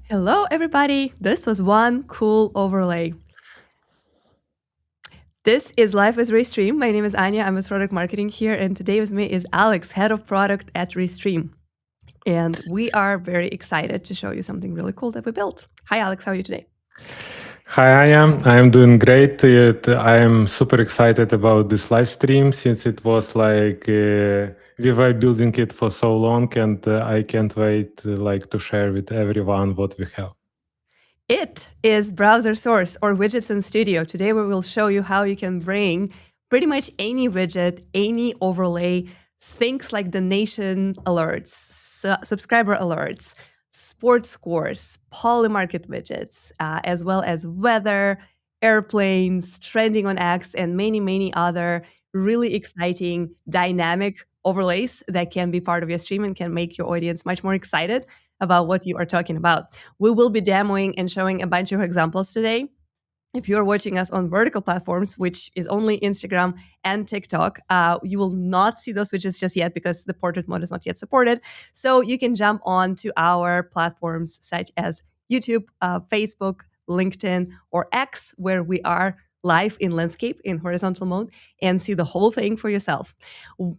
Hello, everybody. This was one cool overlay. This is Live with Restream. My name is Anya. I'm with product marketing here, and today with me is Alex, head of product at Restream. And we are very excited to show you something really cool that we built. Hi, Alex. How are you today? Hi, I am doing great. I am super excited about this live stream since it was like we were building it for so long, and I can't wait to share with everyone what we have. It is Browser Source or Widgets in Studio. Today we will show you how you can bring pretty much any widget, any overlay, things like donation alerts, subscriber alerts, sports scores, Polymarket widgets, as well as weather, airplanes, trending on X, and many, many other really exciting dynamic overlays that can be part of your stream and can make your audience much more excited about what you are talking about. We will be demoing and showing a bunch of examples today. If you're watching us on vertical platforms, which is only Instagram and TikTok, you will not see those widgets just yet because the portrait mode is not yet supported. So you can jump on to our platforms such as YouTube, Facebook, LinkedIn, or X, where we are live in landscape in horizontal mode and see the whole thing for yourself.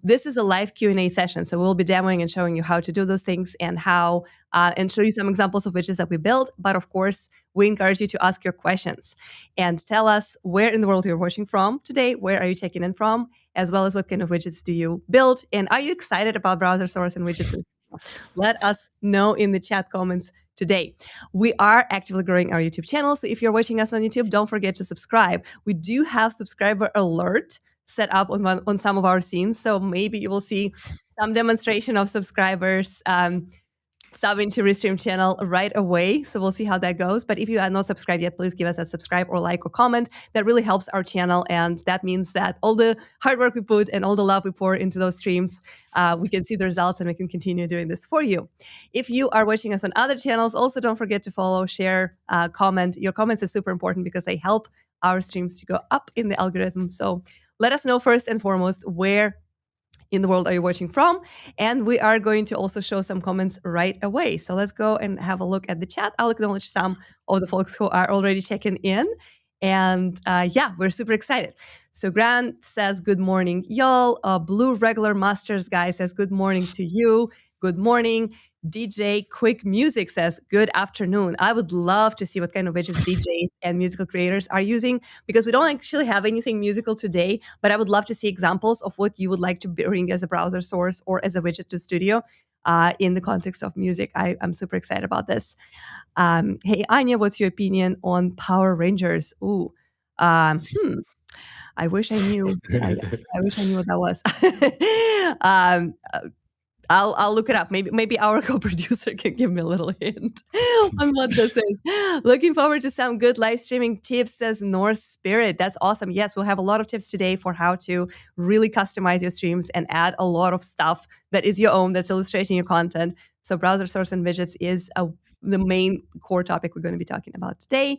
This is a live Q&A session, so we'll be demoing and showing you how to do those things and how and show you some examples of widgets that we built. But of course, we encourage you to ask your questions and tell us where in the world you're watching from today, where are you checking in from, as well as what kind of widgets do you build, and are you excited about Browser Source and widgets? Let us know in the chat comments today. We are actively growing our YouTube channel, so if you're watching us on YouTube, don't forget to subscribe. We do have subscriber alert set up on some of our scenes, so maybe you will see some demonstration of subscribers subbing to Restream channel right away. So we'll see how that goes. But if you are not subscribed yet, please give us that subscribe or like or comment. That really helps our channel. And that means that all the hard work we put and all the love we pour into those streams, we can see the results and we can continue doing this for you. If you are watching us on other channels, also don't forget to follow, share, comment. Your comments are super important because they help our streams to go up in the algorithm. So let us know first and foremost where in the world are you watching from? And we are going to also show some comments right away. So let's go and have a look at the chat. I'll acknowledge some of the folks who are already checking in. And yeah, we're super excited. So Grant says, good morning, y'all. Blue Regular Masters guy says, good morning to you. Good morning. DJ Quick Music says, good afternoon. I would love to see what kind of widgets DJs and musical creators are using because we don't actually have anything musical today, but I would love to see examples of what you would like to bring as a browser source or as a widget to Studio in the context of music. I'm super excited about this. Hey, Anya, what's your opinion on Power Rangers? Ooh, I wish I knew. I wish I knew what that was. I'll look it up. Maybe our co-producer can give me a little hint on what this is. Looking forward to some good live streaming tips, says North Spirit. That's awesome. Yes, we'll have a lot of tips today for how to really customize your streams and add a lot of stuff that is your own, that's illustrating your content. So browser source and widgets is the main core topic we're going to be talking about today.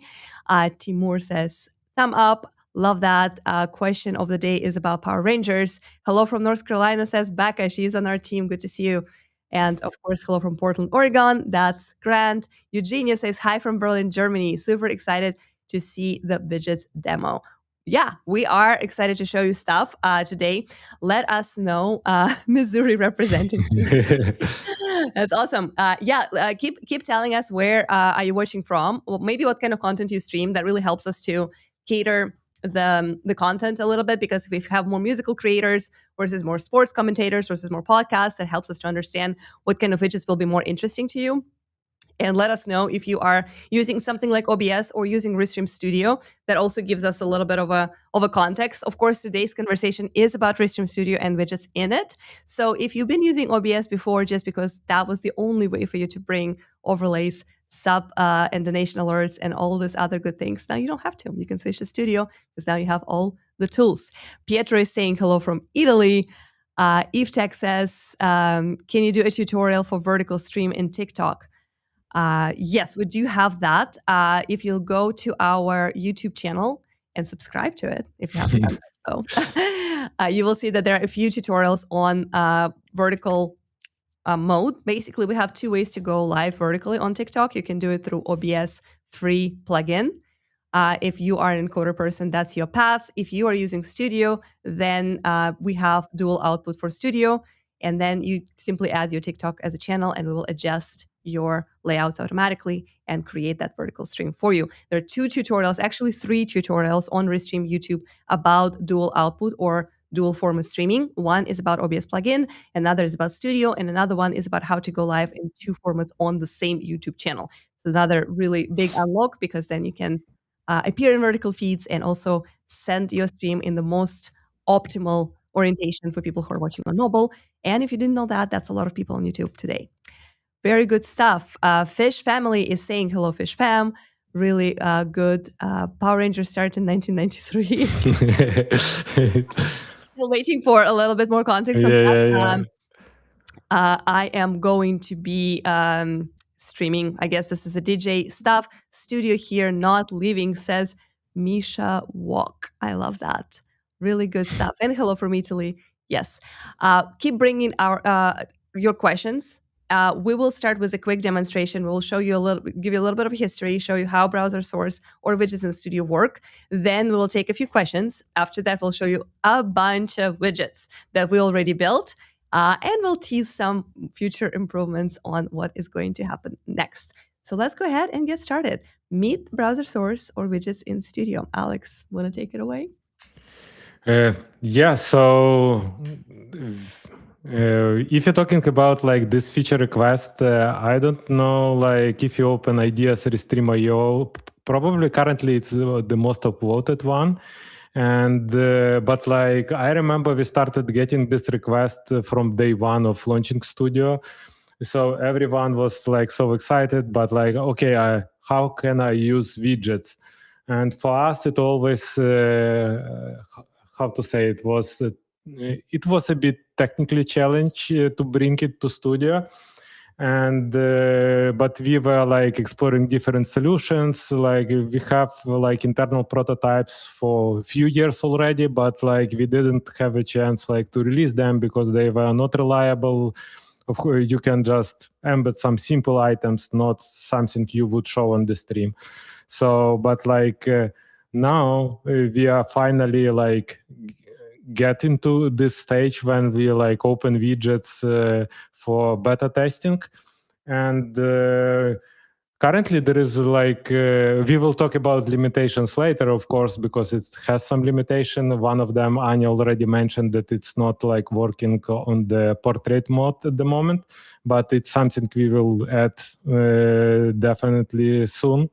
Timur says, thumb up. Love that. Question of the day is about Power Rangers. Hello from North Carolina, says Becca. She's on our team. Good to see you. And of course, hello from Portland, Oregon. That's Grant. Eugenia says hi from Berlin, Germany. Super excited to see the widgets demo. Yeah, we are excited to show you stuff today. Let us know, Missouri representing. That's awesome. Keep telling us where are you watching from? Well, maybe what kind of content you stream. That really helps us to cater the content a little bit, because if we have more musical creators versus more sports commentators versus more podcasts, that helps us to understand what kind of widgets will be more interesting to you. And let us know if you are using something like OBS or using Restream Studio. That also gives us a little bit of a context. Of course, today's conversation is about Restream Studio and widgets in it. So if you've been using OBS before just because that was the only way for you to bring overlays, sub and donation alerts and all these other good things, now you don't have to. You can switch to Studio because now you have all the tools. Pietro is saying hello from Italy. Eve Tech says, can you do a tutorial for vertical stream in TikTok? Yes, we do have that. If you'll go to our YouTube channel and subscribe to it, if you haven't done that, you will see that there are a few tutorials on vertical mode. Basically, we have two ways to go live vertically on TikTok. You can do it through OBS free plugin. If you are an encoder person, that's your path. If you are using Studio, then we have dual output for Studio. And then you simply add your TikTok as a channel and we will adjust your layouts automatically and create that vertical stream for you. There are two tutorials, actually three tutorials on Restream YouTube about dual output or dual format streaming. One is about OBS plugin, another is about Studio, and another one is about how to go live in two formats on the same YouTube channel. So another really big unlock, because then you can appear in vertical feeds and also send your stream in the most optimal orientation for people who are watching on mobile. And if you didn't know that, that's a lot of people on YouTube today. Very good stuff. Fish Family is saying hello, Fish Fam. Really good. Power Rangers started in 1993. Still waiting for a little bit more context on that. I am going to be streaming. I guess this is a DJ stuff. Studio here, not leaving, says Misha Walk. I love that. Really good stuff. And hello from Italy. Yes. Keep bringing your questions. We will start with a quick demonstration. We'll show you give you a little bit of history, show you how browser source or widgets in Studio work. Then we will take a few questions. After that, we'll show you a bunch of widgets that we already built. And we'll tease some future improvements on what is going to happen next. So let's go ahead and get started. Meet browser source or widgets in Studio. Alex, want to take it away? Yeah, so if you're talking about like this feature request, I don't know, like if you open ideas Restream.io, probably currently it's the most upvoted one. And but like I remember we started getting this request from day one of launching Studio. So everyone was like so excited, but like, okay, how can I use widgets? And for us, it always, how to say, it was a bit technically challenge to bring it to Studio. And but we were like exploring different solutions. Like we have like internal prototypes for a few years already, but like we didn't have a chance like to release them because they were not reliable. Of course, you can just embed some simple items, not something you would show on the stream. So, but like now we are finally like get into this stage when we like open widgets for beta testing. And currently there is like, we will talk about limitations later, of course, because it has some limitation. One of them, Anya already mentioned that it's not like working on the portrait mode at the moment, but it's something we will add definitely soon.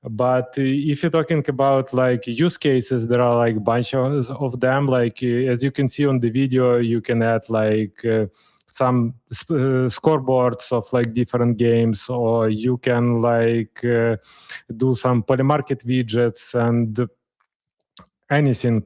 But if you're talking about like use cases, there are like a bunch of them. Like as you can see on the video, you can add like some scoreboards of like different games, or you can like do some Polymarket widgets and anything.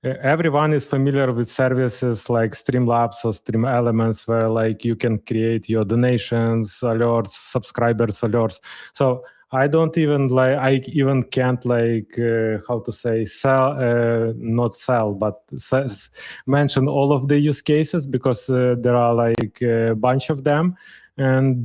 Everyone is familiar with services like Streamlabs or Stream Elements, where like you can create your donations alerts, subscribers alerts. So I don't even like, I even can't like, how to say, not sell, but mention all of the use cases because there are like a bunch of them. And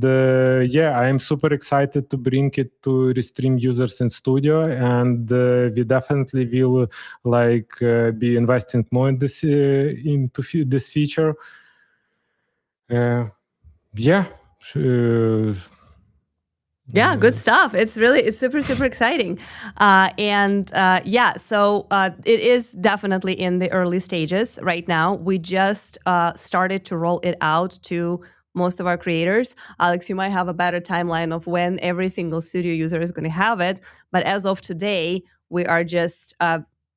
yeah, I am super excited to bring it to Restream users in Studio, and we definitely will like be investing more in this into this feature. Yeah. Yeah, good stuff. It's super exciting. So it is definitely in the early stages right now. We just started to roll it out to most of our creators. Alex, you might have a better timeline of when every single Studio user is going to have it. But as of today, we are just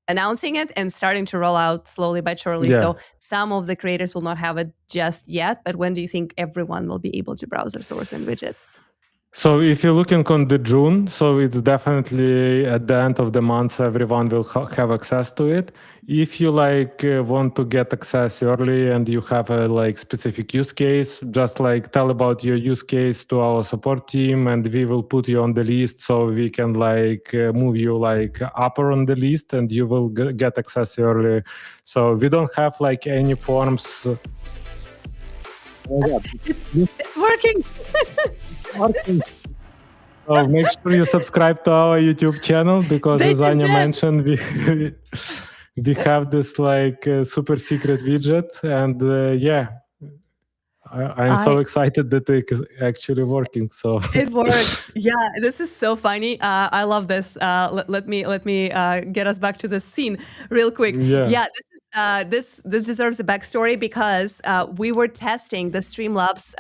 announcing it and starting to roll out slowly but surely. Yeah. So some of the creators will not have it just yet. But when do you think everyone will be able to browser source and widget? So if you're looking on the June, so it's definitely at the end of the month, everyone will have access to it. If you like want to get access early and you have a like specific use case, just like tell about your use case to our support team, and we will put you on the list so we can like move you like upper on the list, and you will get access early. So we don't have like any forms. Oh my God. It's This it's working. is working. So make sure you subscribe to our YouTube channel because, They as just Anya did. mentioned, we have this like super secret widget, and yeah, I'm so I excited that it's actually working. So It worked. Yeah, this is so funny. I love this. Let me get us back to this scene real quick. yeah, Yeah, this deserves a backstory because we were testing the Streamlabs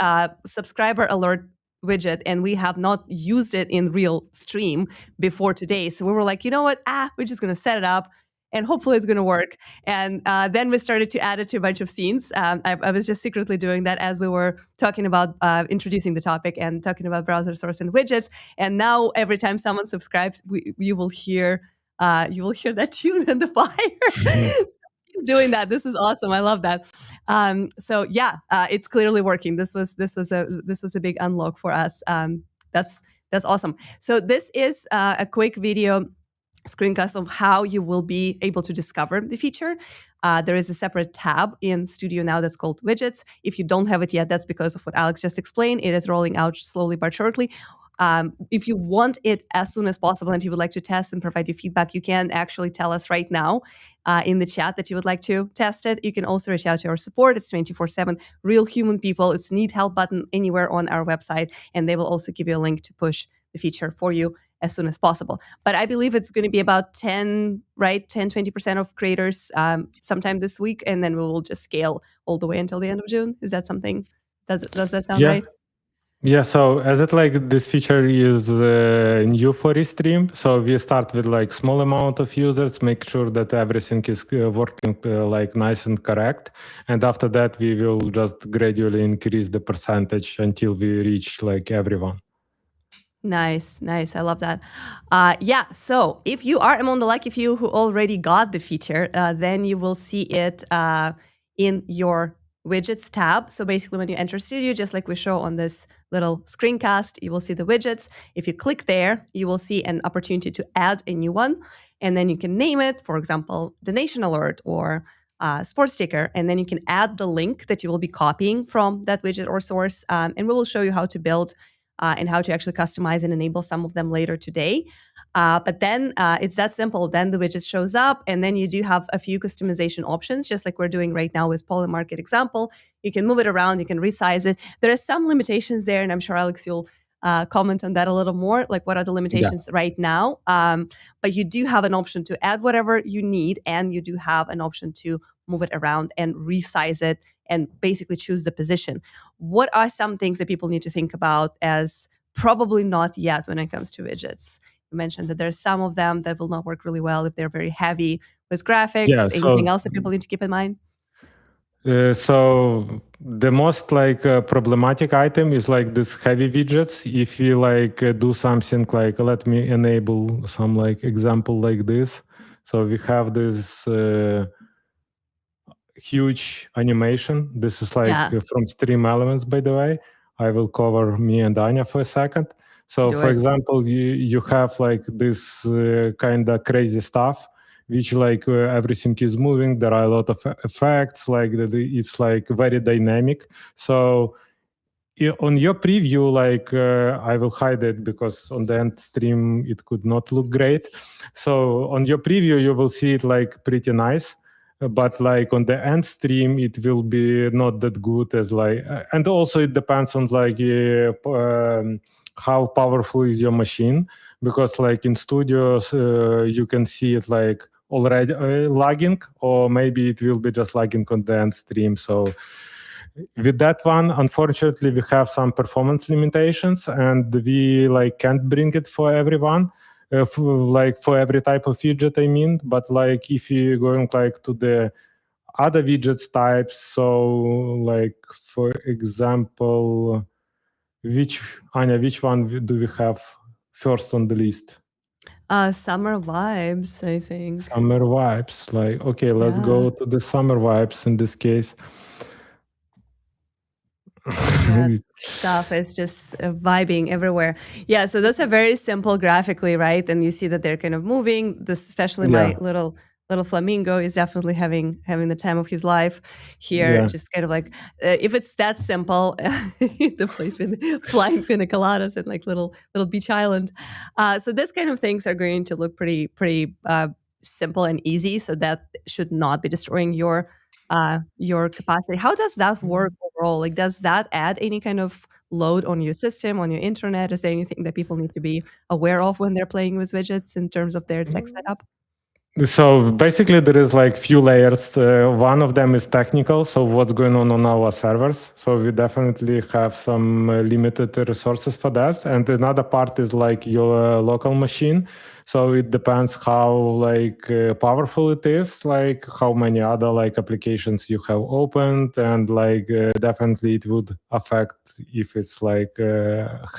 subscriber alert widget, and we have not used it in real stream before today. So we were like, you know what? We're just gonna set it up. And hopefully it's going to work. And then we started to add it to a bunch of scenes. I was just secretly doing that as we were talking about introducing the topic and talking about browser source and widgets. And now every time someone subscribes, you will hear that tune in the fire. So keep doing that. This is awesome. I love that. So yeah, it's clearly working. This was a big unlock for us. That's awesome. So this is a quick video screencast of how you will be able to discover the feature. There is a separate tab in Studio now that's called Widgets. If you don't have it yet, that's because of what Alex just explained. It is rolling out slowly but surely. If you want it as soon as possible and you would like to test and provide your feedback, you can actually tell us right now in the chat that you would like to test it. You can also reach out to our support. It's 24/7, real human people. It's need help button anywhere on our website, and they will also give you a link to push the feature for you as soon as possible. But I believe it's going to be about 10, right? 10, 20% of creators sometime this week, and then we will just scale all the way until the end of June. Is that something? Does that sound yeah. right? Yeah, so as it like this feature is new for Restream, so we start with like small amount of users, make sure that everything is working like nice and correct, and after that we will just gradually increase the percentage until we reach like everyone. Nice. I love that. Yeah, so if you are among the lucky few who already got the feature, then you will see it in your widgets tab. So basically when you enter Studio, just like we show on this little screencast, you will see the widgets. If you click there, you will see an opportunity to add a new one. And then you can name it, for example, donation alert or sports sticker. And then you can add the link that you will be copying from that widget or source. And we will show you how to build and how to actually customize and enable some of them later today. But then it's that simple. Then the widget shows up, and then you do have a few customization options, just like we're doing right now with Polymarket example. You can move it around, you can resize it. There are some limitations there, and I'm sure, Alex, you'll comment on that a little more. Like, what are the limitations right now? But you do have an option to add whatever you need, and you do have an option to move it around and resize it and basically choose the position. What are some things that people need to think about as probably not yet when it comes to widgets? You mentioned that there's some of them that will not work really well if they're very heavy with graphics. Yeah, Anything so else that people need to keep in mind? so the most like problematic item is like this heavy widgets. If you like do something like let me enable some like example like this. So we have this huge animation. This is like Yeah, from Stream Elements, by the way. I will cover me and Anya for a second. So do for it. example, you have like this kind of crazy stuff which like everything is moving. There are a lot of effects, like it's like very dynamic. So on your preview, like I will hide it because on the end stream it could not look great. So on your preview you will see it like pretty nice, but like on the end stream it will be not that good as like, and also it depends on like how powerful is your machine, because like in studios you can see it like already lagging, or maybe it will be just lagging on the end stream. So with that one, unfortunately, we have some performance limitations, and we like can't bring it for everyone, like for every type of widget. I mean, but like if you're going like to the other widgets types, so like for example, which Anya, which one do we have first on the list? Summer vibes, I think. Summer vibes. Like, okay, let's Yeah. go to the summer vibes in this case. Yeah, stuff is just vibing everywhere. Yeah, so those are very simple graphically, right? And you see that they're kind of moving. This, especially Yeah. my little little flamingo is definitely having the time of his life here. Yeah. Just kind of like if it's that simple, the flying pina coladas and like little beach island. So this kind of things are going to look pretty simple and easy. So that should not be destroying your capacity. How does that work overall? Like, does that add any kind of load on your system, on your internet? Is there anything that people need to be aware of when they're playing with widgets in terms of their tech setup? So basically, there is like few layers. One of them is technical. So what's going on our servers? So we definitely have some limited resources for that. And another part is like your local machine. So it depends how like powerful it is, like how many other like applications you have opened, and like definitely it would affect if it's like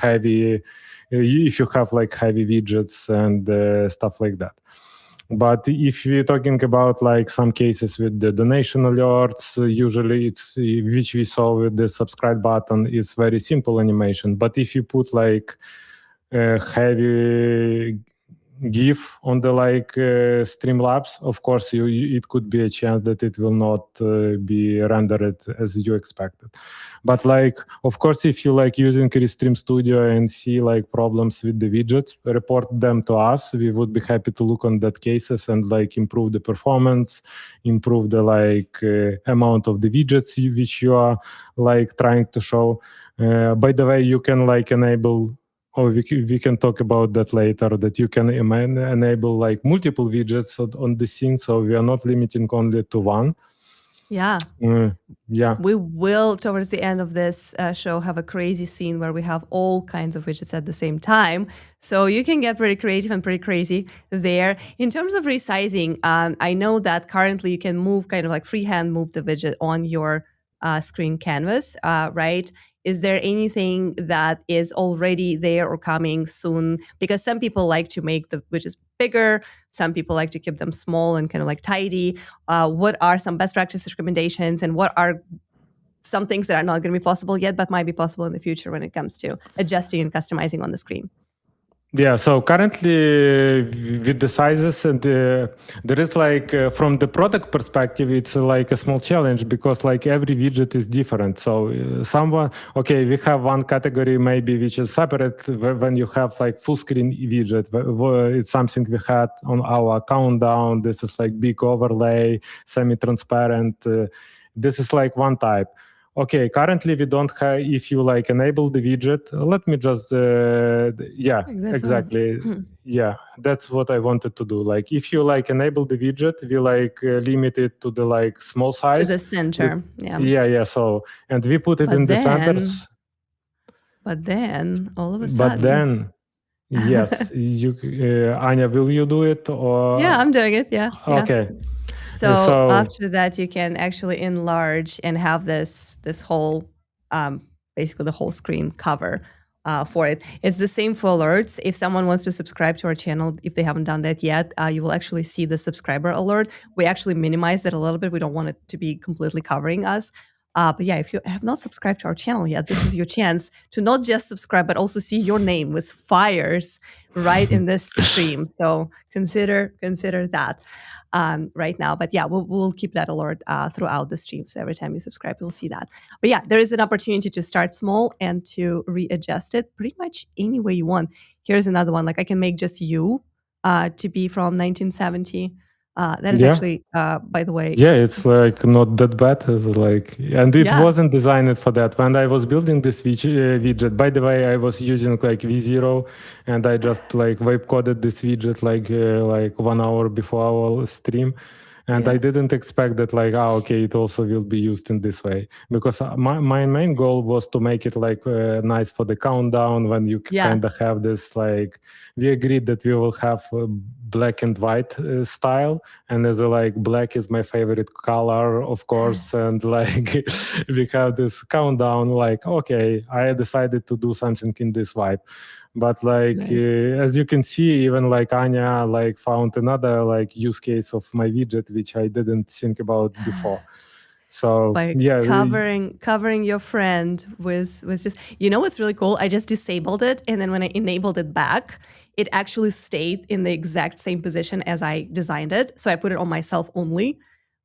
heavy, if you have like heavy widgets and stuff like that. But if we're talking about like some cases with the donation alerts, usually it's which we saw with the subscribe button is very simple animation. But if you put like a heavy GIF on the like Streamlabs, of course, it could be a chance that it will not be rendered as you expected. But like, of course, if you like using Restream Studio and see like problems with the widgets, report them to us. We would be happy to look on that cases and like improve the performance, improve the like amount of the widgets which you are like trying to show. By the way, you can like enable, or we can talk about that later, that you can enable like multiple widgets on the scene. So we are not limiting only to one. Yeah. Yeah. We will, towards the end of this show, have a crazy scene where we have all kinds of widgets at the same time. So you can get pretty creative and pretty crazy there. In terms of resizing, I know that currently you can move, kind of like freehand move the widget on your screen canvas, right? Is there anything that is already there or coming soon? Because some people like to make the widgets bigger. Some people like to keep them small and kind of like tidy. What are some best practices recommendations, and what are some things that are not going to be possible yet, but might be possible in the future when it comes to adjusting and customizing on the screen? Yeah, so currently with the sizes, and there is like from the product perspective, it's like a small challenge because like every widget is different. So someone, okay, we have one category maybe which is separate when you have like full screen widget. It's something we had on our countdown. This is like big overlay, semi-transparent. This is like one type. Okay, currently we don't have, if you like enable the widget, let me just, yeah, Like exactly. Yeah, that's what I wanted to do. Like if you like enable the widget, we like limit it to the like small size. To the center, yeah. Yeah, so, and we put it in the centers. But then, all of a sudden. But then, yes, Anya, will you do it or? Yeah, I'm doing it, yeah. Okay. So after that, you can actually enlarge and have this whole, basically the whole screen cover for it. It's the same for alerts. If someone wants to subscribe to our channel, if they haven't done that yet, you will actually see the subscriber alert. We actually minimize that a little bit. We don't want it to be completely covering us. But yeah, if you have not subscribed to our channel yet, this is your chance to not just subscribe, but also see your name with fires right in this stream. So consider that right now. But yeah, we'll keep that alert throughout the stream. So every time you subscribe, you'll see that. But yeah, there is an opportunity to start small and to readjust it pretty much any way you want. Here's another one. Like I can make just you to be from 1970. That is actually, by the way. Yeah, it's like not that bad as like, and it wasn't designed for that. When I was building this widget, by the way, I was using like V0, and I just like web coded this widget like 1 hour before our stream. And I didn't expect that like, okay, it also will be used in this way, because my main goal was to make it like nice for the countdown when you kind of have this like, we agreed that we will have black and white style, and as like black is my favorite color, of course, and like we have this countdown, like, okay, I decided to do something in this vibe. But like as you can see, even like Anya like found another like use case of my widget which I didn't think about before. So by yeah, covering your friend with just, what's really cool? I just disabled it, and then when I enabled it back, it actually stayed in the exact same position as I designed it. So I put it on myself only,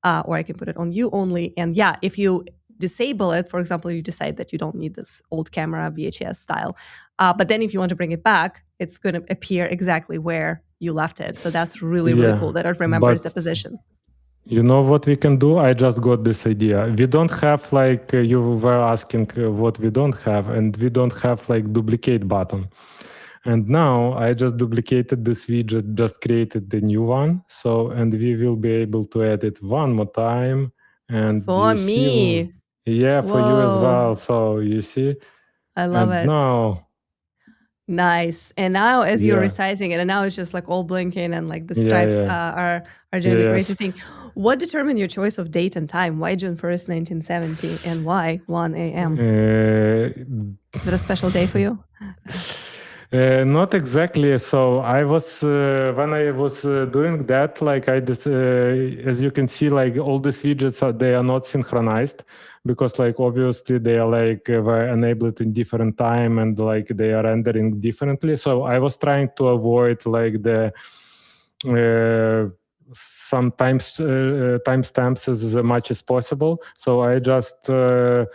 or I can put it on you only. And yeah, if you disable it, for example, you decide that you don't need this old camera VHS style, but then if you want to bring it back, it's going to appear exactly where you left it. So that's really, really cool that it remembers the but position. you know what we can do? I just got this idea. We don't have like you were asking what we don't have, and we don't have like duplicate button. And now I just duplicated this widget, just created the new one. So, and we will be able to add it one more time. And For you see, me. yeah, for you as Whoa. well. So you see, I love and it. now, Nice. And now as you're yeah, resizing it, and now it's just like all blinking and like the yeah, stripes yeah, are doing the crazy yes. thing. What determined your choice of date and time? Why June 1st, 1970? And why 1 a.m.? Is it a special day for you? Not exactly. So I was when I was doing that, like as you can see, like all these widgets they are not synchronized because, like, obviously they are like were enabled in different time and like they are rendering differently. So I was trying to avoid like the sometimes timestamps as much as possible. So I just while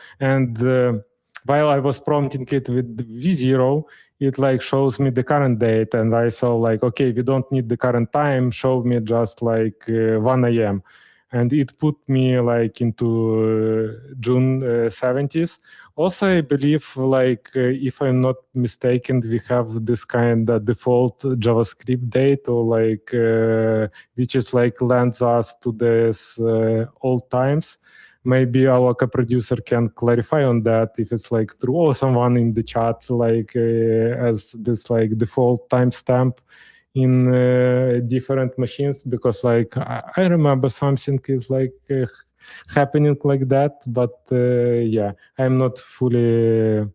I was prompting it with V0, it like shows me the current date, and I saw like, okay, we don't need the current time, show me just like 1 a.m. and it put me like into June 70th. Also, I believe like if I'm not mistaken, we have this kind of default JavaScript date or like which is like lends us to this old times. Maybe our co-producer can clarify on that if it's like true, or someone in the chat like as this like default timestamp in different machines, because like I remember something is like happening like that, but yeah, I'm not fully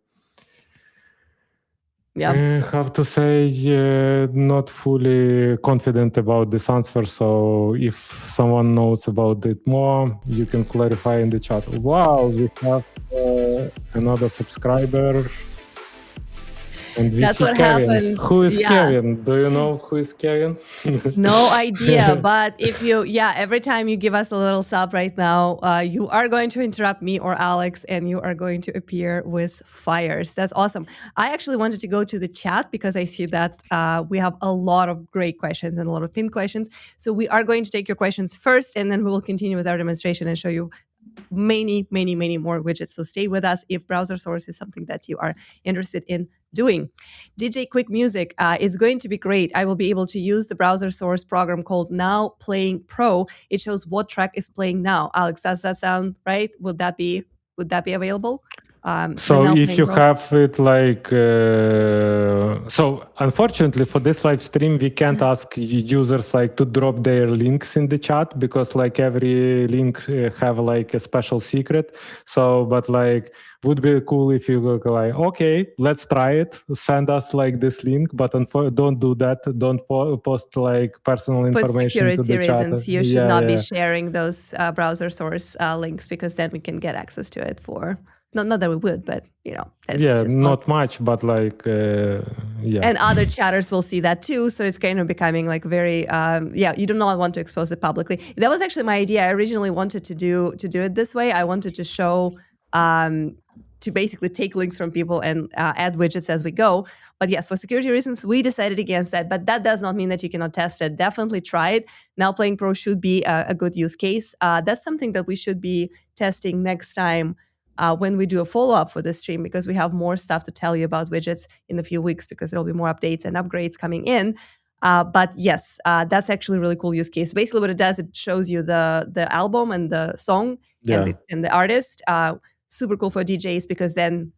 have to say not fully confident about this answer. So if someone knows about it more, you can clarify in the chat. Wow, we have another subscriber. And we That's see what Kevin. happens. Who is Yeah. Kevin? Do you know who is Kevin? No idea. But if every time you give us a little sub right now, you are going to interrupt me or Alex, and you are going to appear with fires. That's awesome. I actually wanted to go to the chat because I see that we have a lot of great questions and a lot of pinned questions. So we are going to take your questions first, and then we will continue with our demonstration and show you many, many, many more widgets. So stay with us if browser source is something that you are interested in doing. DJ Quick Music is going to be great. I will be able to use the browser source program called Now Playing Pro. It shows what track is playing now. Alex, does that sound right? Would that be available? So if you have it like so unfortunately for this live stream we can't ask users like to drop their links in the chat, because like every link have like a special secret. So but like would be cool if you go like, okay, let's try it, send us like this link, but don't do that. Don't post like personal information to the chat. For security reasons, you should not be sharing those browser source links, because then we can get access to it for not that we would, but it's just not much, but like and other chatters will see that too, so it's kind of becoming like very you do not want to expose it publicly. That was actually my idea. I originally wanted to do it this way. I wanted to show to basically take links from people and add widgets as we go. But yes, for security reasons, we decided against that. But that does not mean that you cannot test it. Definitely try it. Now Playing Pro should be a good use case. That's something that we should be testing next time when we do a follow-up for this stream, because we have more stuff to tell you about widgets in a few weeks, because there'll be more updates and upgrades coming in. But yes, that's actually a really cool use case. Basically what it does, it shows you the album and the song and the artist. Super cool for DJs, because then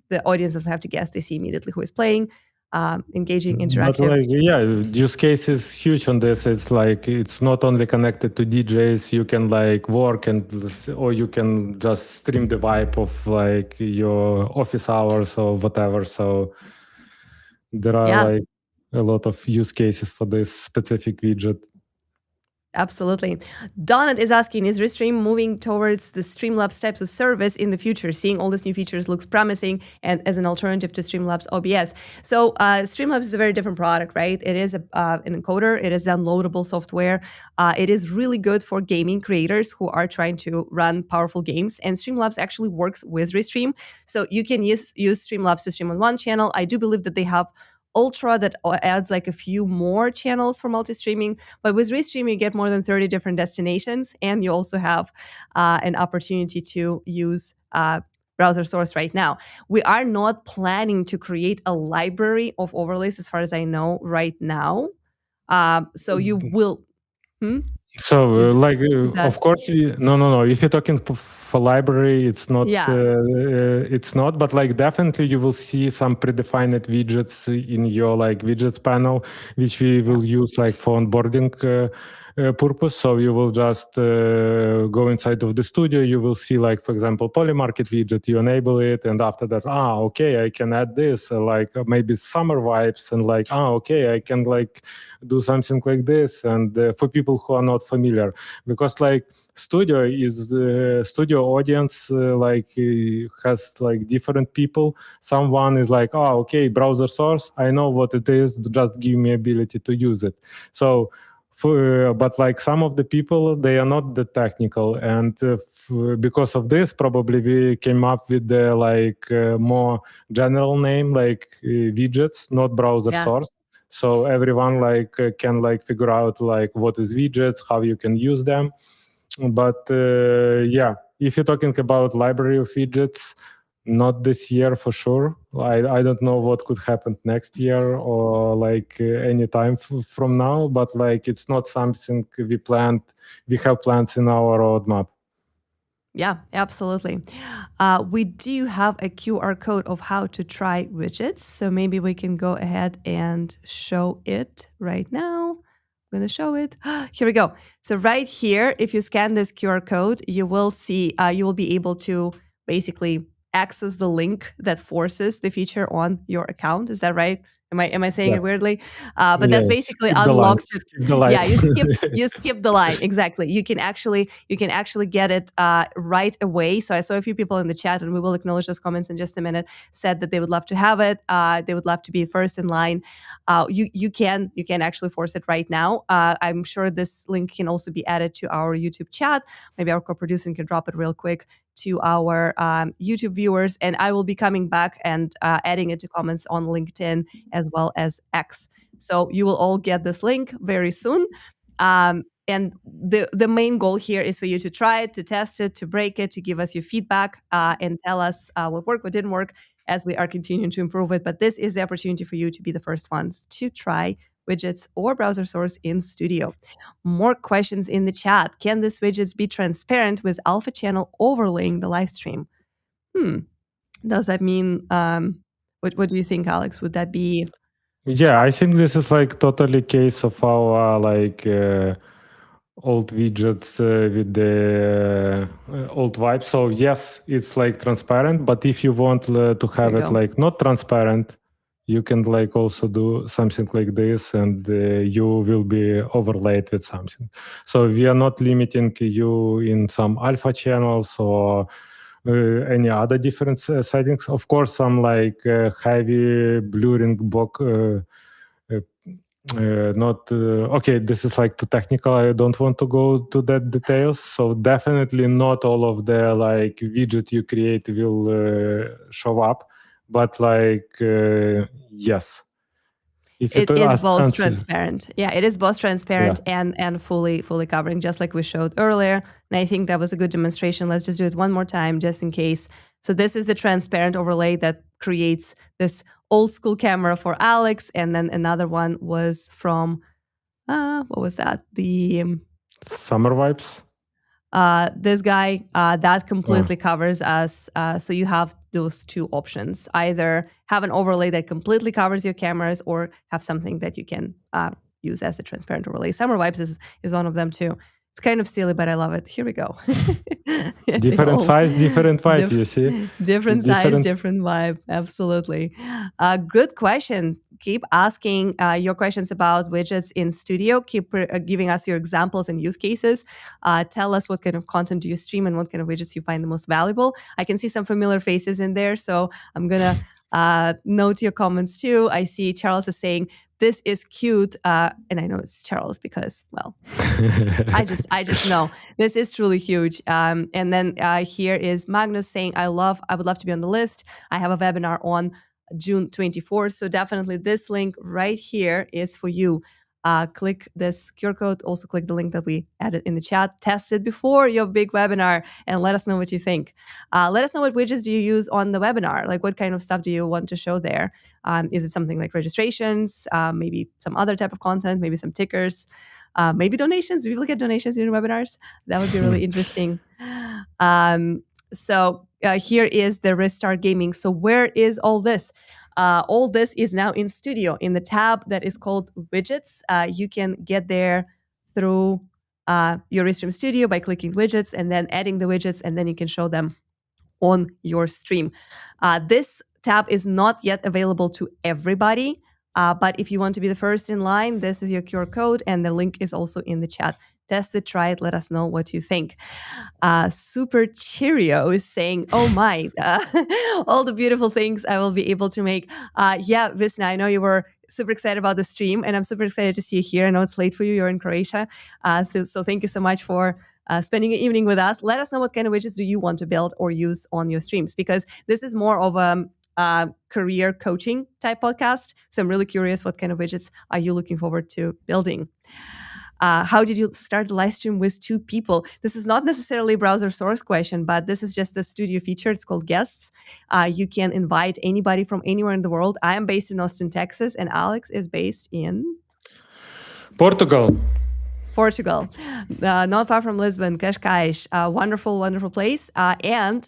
the audience doesn't have to guess. They see immediately who is playing. Engaging, interactive. But like, use case is huge on this. It's like it's not only connected to DJs. You can like work or you can just stream the vibe of like your office hours or whatever. So there are like a lot of use cases for this specific widget. Absolutely. Donut is asking, is Restream moving towards the Streamlabs types of service in the future? Seeing all these new features looks promising and as an alternative to Streamlabs OBS. So Streamlabs is a very different product, right? It is an encoder. It is downloadable software. It is really good for gaming creators who are trying to run powerful games. And Streamlabs actually works with Restream. So you can use Streamlabs to stream on one channel. I do believe that they have Ultra that adds like a few more channels for multi-streaming. But with Restream, you get more than 30 different destinations, and you also have an opportunity to use browser source right now. We are not planning to create a library of overlays, as far as I know, right now. So you will. So, Is that of course, no. If you're talking for library, it's not. Yeah. It's not. But like, definitely, you will see some predefined widgets in your like widgets panel, which we will use like for onboarding purpose. So you will just go inside of the studio. You will see like, for example, Polymarket widget. You enable it, and after that, okay, I can add this, like maybe summer vibes, and like, okay, I can like do something like this. And for people who are not familiar, because like studio is studio audience has like different people. Someone is like, okay, browser source, I know what it is, just give me ability to use it. So but like some of the people, they are not that technical, and because of this, probably we came up with the like more general name, like widgets, not browser source. So everyone like can like figure out like what is widgets, how you can use them. But yeah, if you're talking about library of widgets, not this year for sure. I don't know what could happen next year or like any time from now, but like it's not something we have plans in our roadmap. Yeah, absolutely. We do have a QR code of how to try widgets. So maybe we can go ahead and show it right now. I'm going to show it. Here we go. So right here, if you scan this QR code, you will see, you will be able to basically access the link that forces the feature on your account. Is that right? Am I saying it weirdly? But that's basically unlocks it. Yeah, you skip the line. Exactly. You can actually get it right away. So I saw a few people in the chat, and we will acknowledge those comments in just a minute, said that they would love to have it. They would love to be first in line. You can actually force it right now. I'm sure this link can also be added to our YouTube chat. Maybe our co-producer can drop it real quick to our YouTube viewers, and I will be coming back and adding it to comments on LinkedIn as well as X. So you will all get this link very soon. And the main goal here is for you to try it, to test it, to break it, to give us your feedback and tell us what worked, what didn't work, as we are continuing to improve it. But this is the opportunity for you to be the first ones to try widgets or browser source in Studio. More questions in the chat. Can these widgets be transparent with alpha channel overlaying the live stream? Does that mean, what do you think, Alex? Would that be? Yeah, I think this is like totally case of our like old widgets with the old vibe. So yes, it's like transparent, but if you want to have it like not transparent, you can like also do something like this, and you will be overlaid with something. So we are not limiting you in some alpha channels or any other different settings. Of course, some like heavy blurring box. Not okay, this is like too technical. I don't want to go to that details. So definitely not all of the like widget you create will show up, but like yes, if it is both transparent. Yeah, it is both transparent and fully covering, just like we showed earlier. And I think that was a good demonstration. Let's just do it one more time, just in case. So this is the transparent overlay that creates this old school camera for Alex, and then another one was from what was that? The summer vibes. This guy that completely covers us. So you have those two options: either have an overlay that completely covers your cameras, or have something that you can use as a transparent overlay. Summer vibes is one of them too. It's kind of silly, but I love it. Here we go. Different size, different vibe, you see? Different size, different vibe. Absolutely. Good question. keep asking your questions about widgets in Studio. Keep giving us your examples and use cases. Tell us what kind of content do you stream and what kind of widgets you find the most valuable. I can see some familiar faces in there, so I'm gonna note your comments too. I see Charles is saying this is cute, and I know it's Charles because, well, I just know this is truly huge. And then here is Magnus saying, I would love to be on the list. I have a webinar on June 24th. So definitely this link right here is for you. Click this QR code. Also click the link that we added in the chat. Test it before your big webinar and let us know what you think. Let us know what widgets do you use on the webinar? Like what kind of stuff do you want to show there? Is it something like registrations? Maybe some other type of content? Maybe some tickers? Maybe donations. Do people get donations during webinars? That would be really interesting. So here is the Restart Gaming. So where is all this? All this is now in Studio in the tab that is called Widgets. You can get there through your Restream Studio by clicking Widgets and then adding the widgets, and then you can show them on your stream. This tab is not yet available to everybody. But if you want to be the first in line, this is your QR code, and the link is also in the chat. Test it, try it, let us know what you think. Super Cheerio is saying, oh my, all the beautiful things I will be able to make. Yeah, Visna, I know you were super excited about the stream, and I'm super excited to see you here. I know it's late for you, you're in Croatia. So thank you so much for spending an evening with us. Let us know what kind of widgets do you want to build or use on your streams, because this is more of a career coaching type podcast. So I'm really curious, what kind of widgets are you looking forward to building? How did you start the live stream with 2 people? This is not necessarily a browser source question, but this is just the Studio feature. It's called Guests. You can invite anybody from anywhere in the world. I am based in Austin, Texas, and Alex is based in Portugal, not far from Lisbon, Cascais. Wonderful, wonderful place. And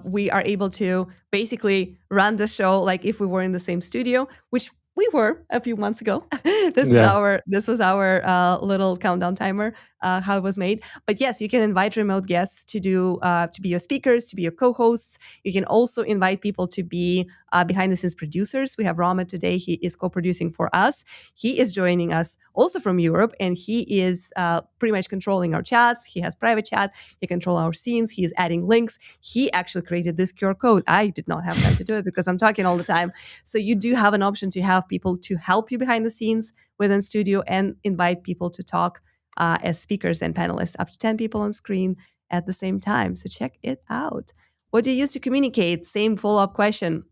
we are able to basically run the show like if we were in the same studio, which we were a few months ago. This was our little countdown timer, how it was made. But yes, you can invite remote guests to be your speakers, to be your co-hosts. You can also invite people to be behind the scenes producers. We have Rama today. He is co-producing for us. He is joining us also from Europe, and he is pretty much controlling our chats. He has private chat. He controls our scenes. He is adding links. He actually created this QR code. I did not have time to do it because I'm talking all the time. So you do have an option to have people to help you behind the scenes within Studio and invite people to talk as speakers and panelists, up to 10 people on screen at the same time. So check it out. What do you use to communicate? Same follow-up question.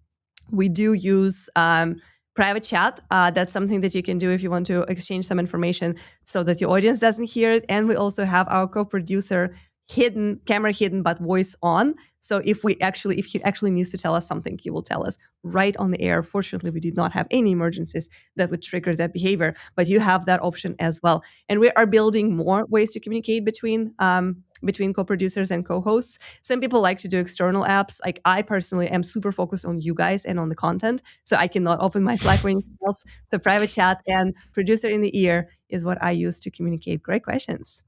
We do use private chat. That's something that you can do if you want to exchange some information so that your audience doesn't hear it. And we also have our co-producer camera hidden, but voice on. So if he actually needs to tell us something, he will tell us right on the air. Fortunately, we did not have any emergencies that would trigger that behavior, but you have that option as well. And we are building more ways to communicate between co-producers and co-hosts. Some people like to do external apps. Like I personally am super focused on you guys and on the content, so I cannot open my Slack or anything else. So private chat and producer in the ear is what I use to communicate. Great questions.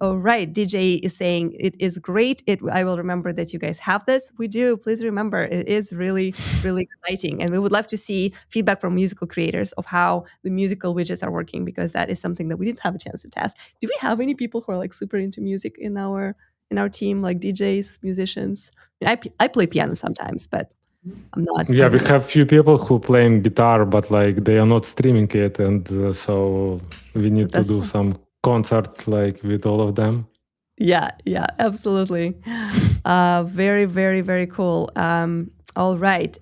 All right, DJ is saying it is great. I will remember that you guys have this. We do. Please remember, it is really, really exciting. And we would love to see feedback from musical creators of how the musical widgets are working, because that is something that we didn't have a chance to test. Do we have any people who are like super into music in our team, like DJs, musicians? I play piano sometimes, but I'm not. Yeah, we have few people who playing guitar, but like they are not streaming it, and so we need to do some concert like with all of them. Yeah, absolutely. Very, very, very cool. All right.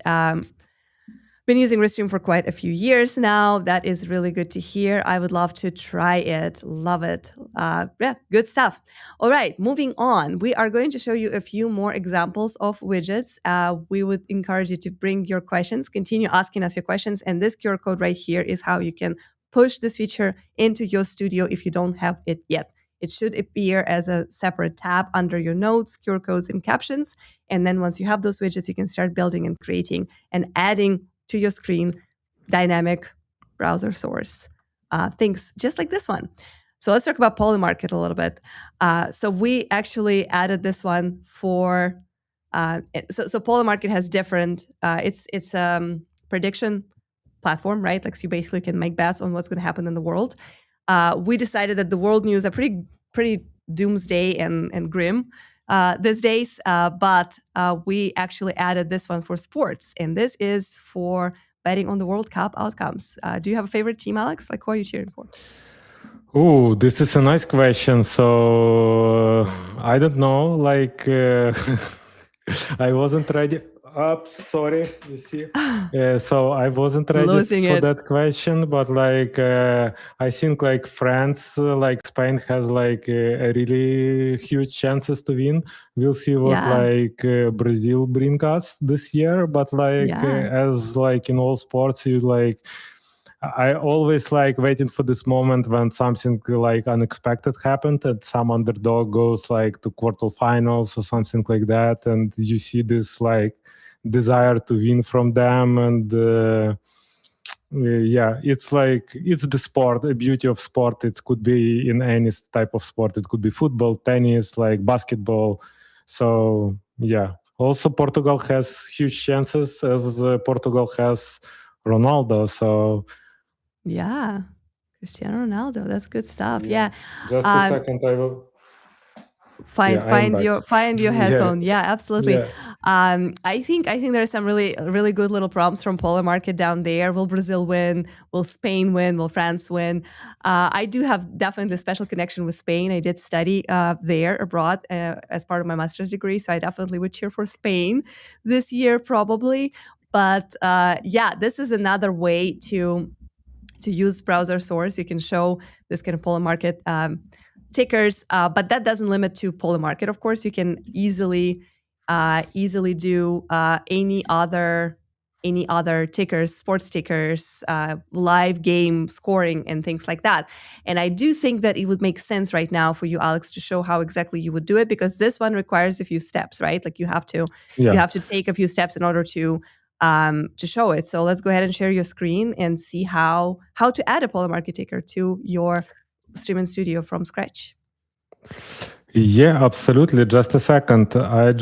Been using Restream for quite a few years now. That is really good to hear. I would love to try it. Love it. Yeah, good stuff. All right, moving on. We are going to show you a few more examples of widgets. We would encourage you to bring your questions, continue asking us your questions. And this QR code right here is how you can push this feature into your studio if you don't have it yet. It should appear as a separate tab under your notes, QR codes, and captions. And then once you have those widgets, you can start building and creating and adding to your screen dynamic browser source things just like this one. So let's talk about Polymarket a little bit. So we actually added this one for so Polymarket has different it's prediction platform, right? Like, so you basically can make bets on what's going to happen in the world. We decided that the world news are pretty doomsday and grim these days, but we actually added this one for sports, and this is for betting on the World Cup outcomes. Do you have a favorite team, Alex? Like, who are you cheering for? Oh, this is a nice question. So I don't know. Like I wasn't ready. Sorry, you see. So I wasn't ready Losing for it. that question, but like I think like France, like Spain has like a really huge chances to win. We'll see what Yeah. like Brazil bring us this year. But like Yeah. as like in all sports, you like I always like waiting for this moment when something like unexpected happened and some underdog goes like to quarterfinals or something like that, and you see this like desire to win from them, and yeah, it's like it's the sport, the beauty of sport. It could be in any type of sport. It could be football, tennis, like basketball. So yeah. Also, Portugal has huge chances as Portugal has Ronaldo. So Yeah. Cristiano Ronaldo. That's good stuff. Yeah. just a second. I will. Find Yeah, I am find back. your Yeah, headphone. Yeah, absolutely. yeah. I think there are some really good little prompts from Polymarket down there. Will Brazil win? Will Spain win? Will France win? I do have definitely a special connection with Spain. I did study there abroad as part of my master's degree, so I definitely would cheer for Spain this year probably. But yeah, this is another way to use browser source. You can show this kind of Polymarket tickers, but that doesn't limit to Polymarket. Of course, you can easily do any other tickers, sports tickers, live game scoring, and things like that. And I do think that it would make sense right now for you, Alex, to show how exactly you would do it, because this one requires a few steps, right? Like you have to take a few steps in order to show it. So let's go ahead and share your screen and see how to add a Polymarket ticker to your Restream Studio from scratch. Yeah, absolutely. Just a second. I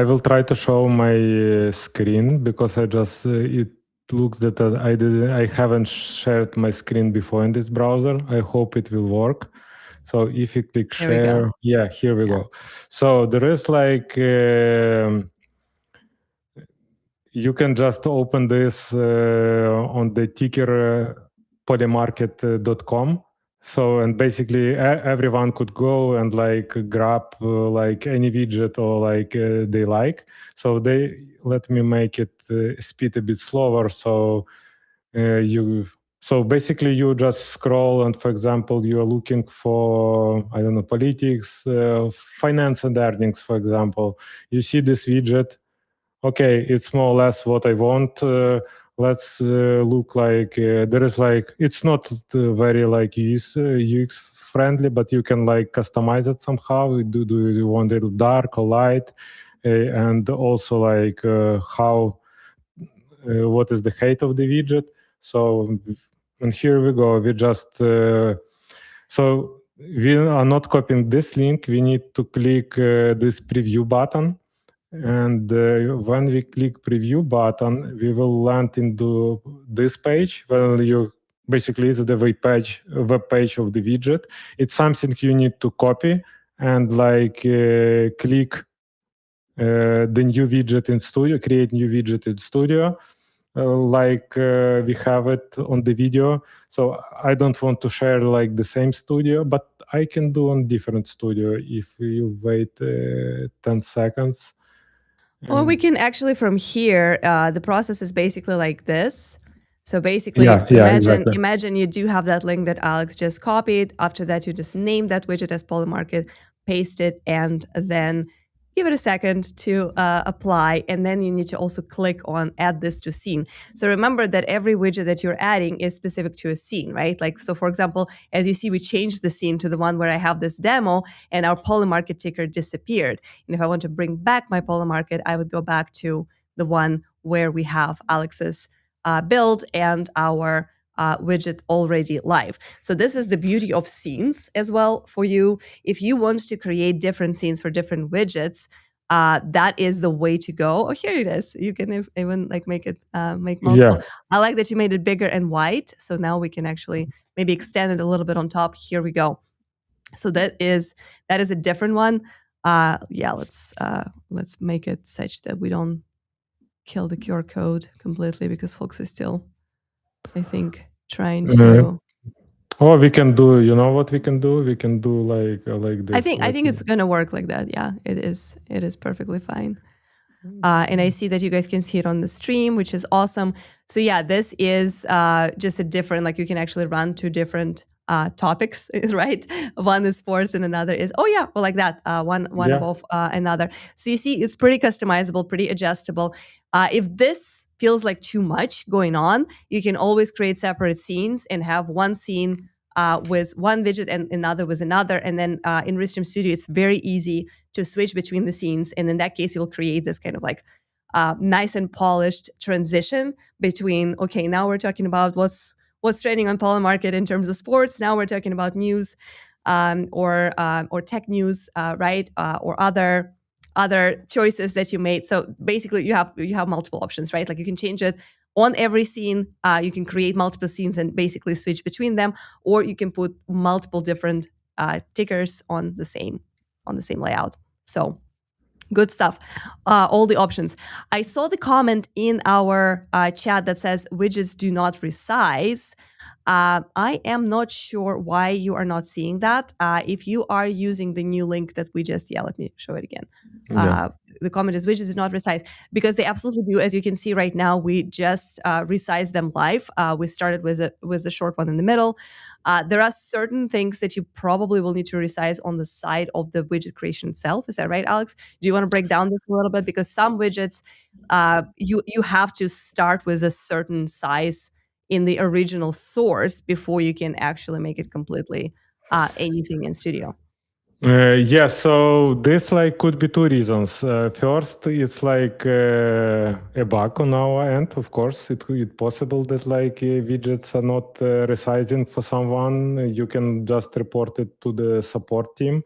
will try to show my screen because it looks that I haven't shared my screen before in this browser. I hope it will work. So if you click Here we go. share, yeah, here we go. So there is like you can just open this on the ticker polymarket.com. So, and basically everyone could go and like grab like any widget or like they like. So let me make it speed a bit slower. So so basically you just scroll and, for example, you're looking for, I don't know, politics, finance and earnings, for example. You see this widget. Okay, it's more or less what I want. Let's look like there is like it's not very like UX friendly, but you can like customize it somehow. Do you want it dark or light, and also like how what is the height of the widget. So and here we go. We just so we are not copying this link. We need to click this preview button. And when we click preview button, we will land into this page where you basically it's the web page of the widget. It's something you need to copy and like click the new widget in Studio, create new widget in Studio, like we have it on the video. So I don't want to share like the same studio, but I can do on different studio if you wait 10 seconds. Or we can actually from here, the process is basically like this. So basically, exactly. imagine you do have that link that Alex just copied. After that, you just name that widget as Polymarket, paste it, and then give it a second to apply. And then you need to also click on add this to scene. So remember that every widget that you're adding is specific to a scene, right? Like, so for example, as you see, we changed the scene to the one where I have this demo and our Polymarket ticker disappeared. And if I want to bring back my Polymarket, I would go back to the one where we have Alex's build and our widget already live. So this is the beauty of scenes as well for you. If you want to create different scenes for different widgets, that is the way to go. Oh, here it is. You can even like make it make multiple. Yeah. I like that you made it bigger and white. So now we can actually maybe extend it a little bit on top. Here we go. So that is a different one. Yeah, let's make it such that we don't kill the QR code completely, because folks is still, I think, trying to. Or we can do, you know what we can do? We can do like this. I think it's gonna work like that. Yeah, it is. It is perfectly fine. And I see that you guys can see it on the stream, which is awesome. So yeah, this is just a different, like you can actually run two different topics, right? One is sports and another is, oh yeah, well, like that, one Yeah. above another. So you see, it's pretty customizable, pretty adjustable. If this feels like too much going on, you can always create separate scenes and have one scene with one widget and another with another. And then in Restream Studio, it's very easy to switch between the scenes. And in that case, you'll create this kind of like nice and polished transition between, okay, now we're talking about what's trending on Polymarket in terms of sports. Now we're talking about news or tech news, right? Or other choices that you made. So basically, you have multiple options, right? Like you can change it on every scene. You can create multiple scenes and basically switch between them, or you can put multiple different tickers on the same layout. So good stuff. All the options. I saw the comment in our chat that says widgets do not resize. I am not sure why you are not seeing that. If you are using the new link that we just, let me show it again. The comment is widgets do not resize, because they absolutely do. As you can see right now, we just resized them live. We started with the short one in the middle. There are certain things that you probably will need to resize on the side of the widget creation itself. Is that right, Alex? Do you want to break down this a little bit? Because some widgets, you have to start with a certain size in the original source before you can actually make it completely anything in Studio. Yeah, so this like could be two reasons. First, it's like a bug on our end. Of course, it's possible that like widgets are not resizing for someone. You can just report it to the support team.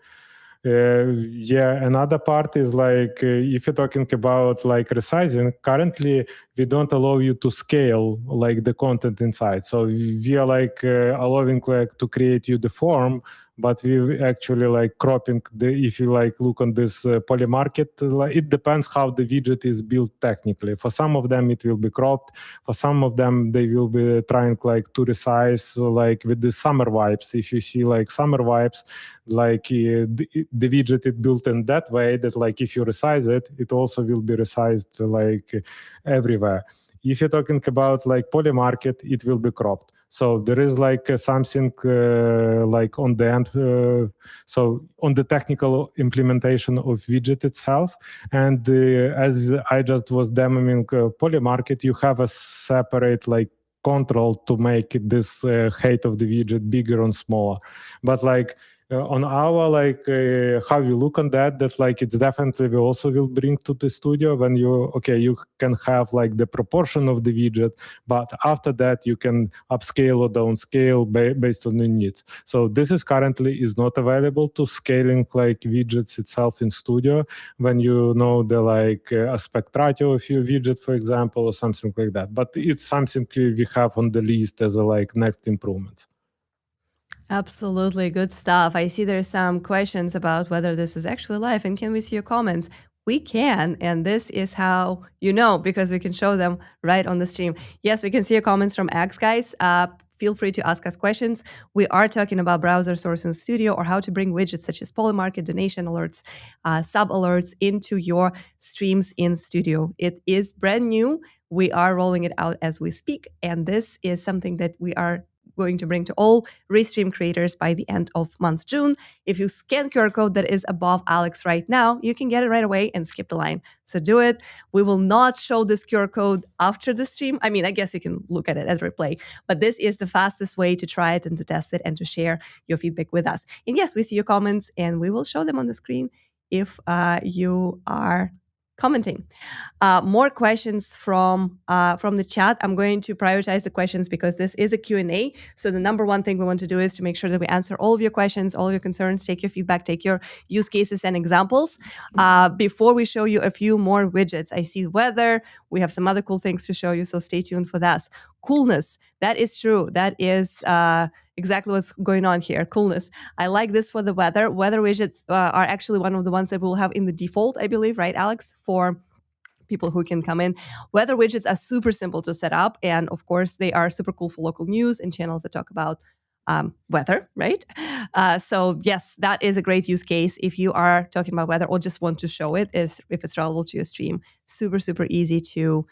Yeah, another part is like if you're talking about like resizing, currently we don't allow you to scale like the content inside. So we are like allowing like to create you the form, but we actually like cropping the, if you like look on this Polymarket, like, it depends how the widget is built technically. For some of them it will be cropped, for some of them they will be trying like to resize like with the summer vibes. If you see like summer vibes, like the widget is built in that way that like if you resize it, it also will be resized like everywhere. If you're talking about like Polymarket, it will be cropped. So there is like something like on the end, so on the technical implementation of widget itself. And as I just was demoing Polymarket, you have a separate like control to make this height of the widget bigger and smaller. But like on our like how you look on that like it's definitely we also will bring to the studio when you can have like the proportion of the widget, but after that you can upscale or downscale based on the needs. So this is currently is not available to scaling like widgets itself in studio when you know the like aspect ratio of your widget, for example, or something like that. But it's something we have on the list as a like next improvement. Absolutely. Good stuff. I see there's some questions about whether this is actually live, and can we see your comments? We can, and this is how you know, because we can show them right on the stream. Yes, we can see your comments from X, guys. Feel free to ask us questions. We are talking about browser source in Studio, or how to bring widgets such as Polymarket, donation alerts, sub alerts into your streams in Studio. It is brand new. We are rolling it out as we speak, and this is something that we are going to bring to all Restream creators by the end of month June. If you scan QR code that is above Alex right now, you can get it right away and skip the line. So do it. We will not show this QR code after the stream. I mean, I guess you can look at it at replay, but this is the fastest way to try it and to test it and to share your feedback with us. And yes, we see your comments and we will show them on the screen if you are commenting. More questions from the chat. I'm going to prioritize the questions because this is a Q&A. So the number one thing we want to do is to make sure that we answer all of your questions, all of your concerns, take your feedback, take your use cases and examples. Before we show you a few more widgets, I see weather. We have some other cool things to show you, so stay tuned for that. Coolness, that is true. That is exactly what's going on here. Coolness. I like this for the weather. Weather widgets are actually one of the ones that we'll have in the default, I believe, right, Alex, for people who can come in. Weather widgets are super simple to set up. And of course, they are super cool for local news and channels that talk about weather, right? So yes, that is a great use case if you are talking about weather or just want to show it, is if it's relevant to your stream. Super, super easy to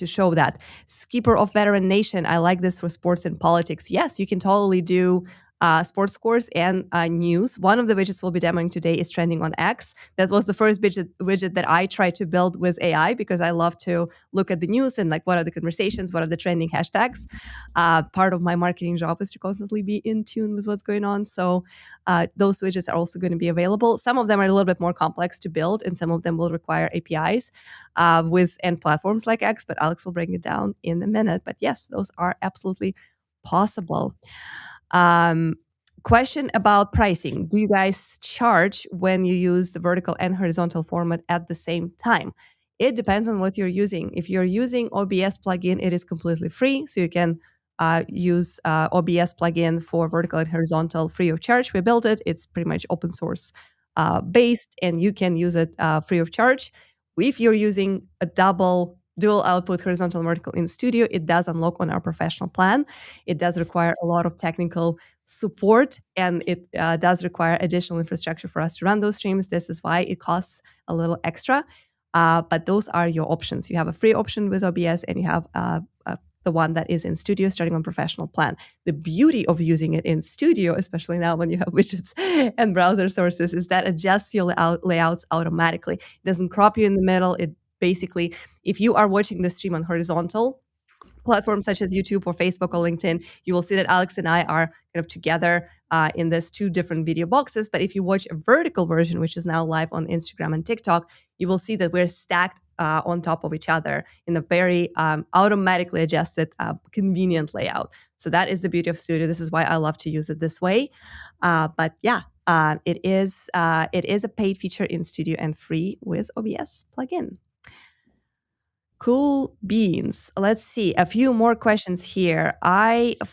show that. Skipper of Veteran Nation, I like this for sports and politics. Yes, you can totally do sports scores and news. One of the widgets we'll be demoing today is trending on X. That was the first widget that I tried to build with AI because I love to look at the news and like what are the conversations, what are the trending hashtags. Part of my marketing job is to constantly be in tune with what's going on. So those widgets are also going to be available. Some of them are a little bit more complex to build, and some of them will require APIs with end platforms like X, but Alex will bring it down in a minute. But yes, those are absolutely possible. Question about pricing. Do you guys charge when you use the vertical and horizontal format at the same time? It depends on what you're using. If you're using OBS plugin, it is completely free. So you can use OBS plugin for vertical and horizontal free of charge. We built it. It's pretty much open source based, and you can use it free of charge. If you're using a dual output horizontal and vertical in Studio, it does unlock on our professional plan. It does require a lot of technical support, and it does require additional infrastructure for us to run those streams. This is why it costs a little extra. But those are your options. You have a free option with OBS, and you have the one that is in Studio starting on professional plan. The beauty of using it in Studio, especially now when you have widgets and browser sources, is that adjusts your layouts automatically. It doesn't crop you in the middle. It basically, if you are watching the stream on horizontal platforms such as YouTube or Facebook or LinkedIn, you will see that Alex and I are kind of together in this two different video boxes. But if you watch a vertical version, which is now live on Instagram and TikTok, you will see that we're stacked on top of each other in a very automatically adjusted, convenient layout. So that is the beauty of Studio. This is why I love to use it this way. But yeah, it is a paid feature in Studio and free with OBS plugin. Cool beans. Let's see a few more questions here. Let's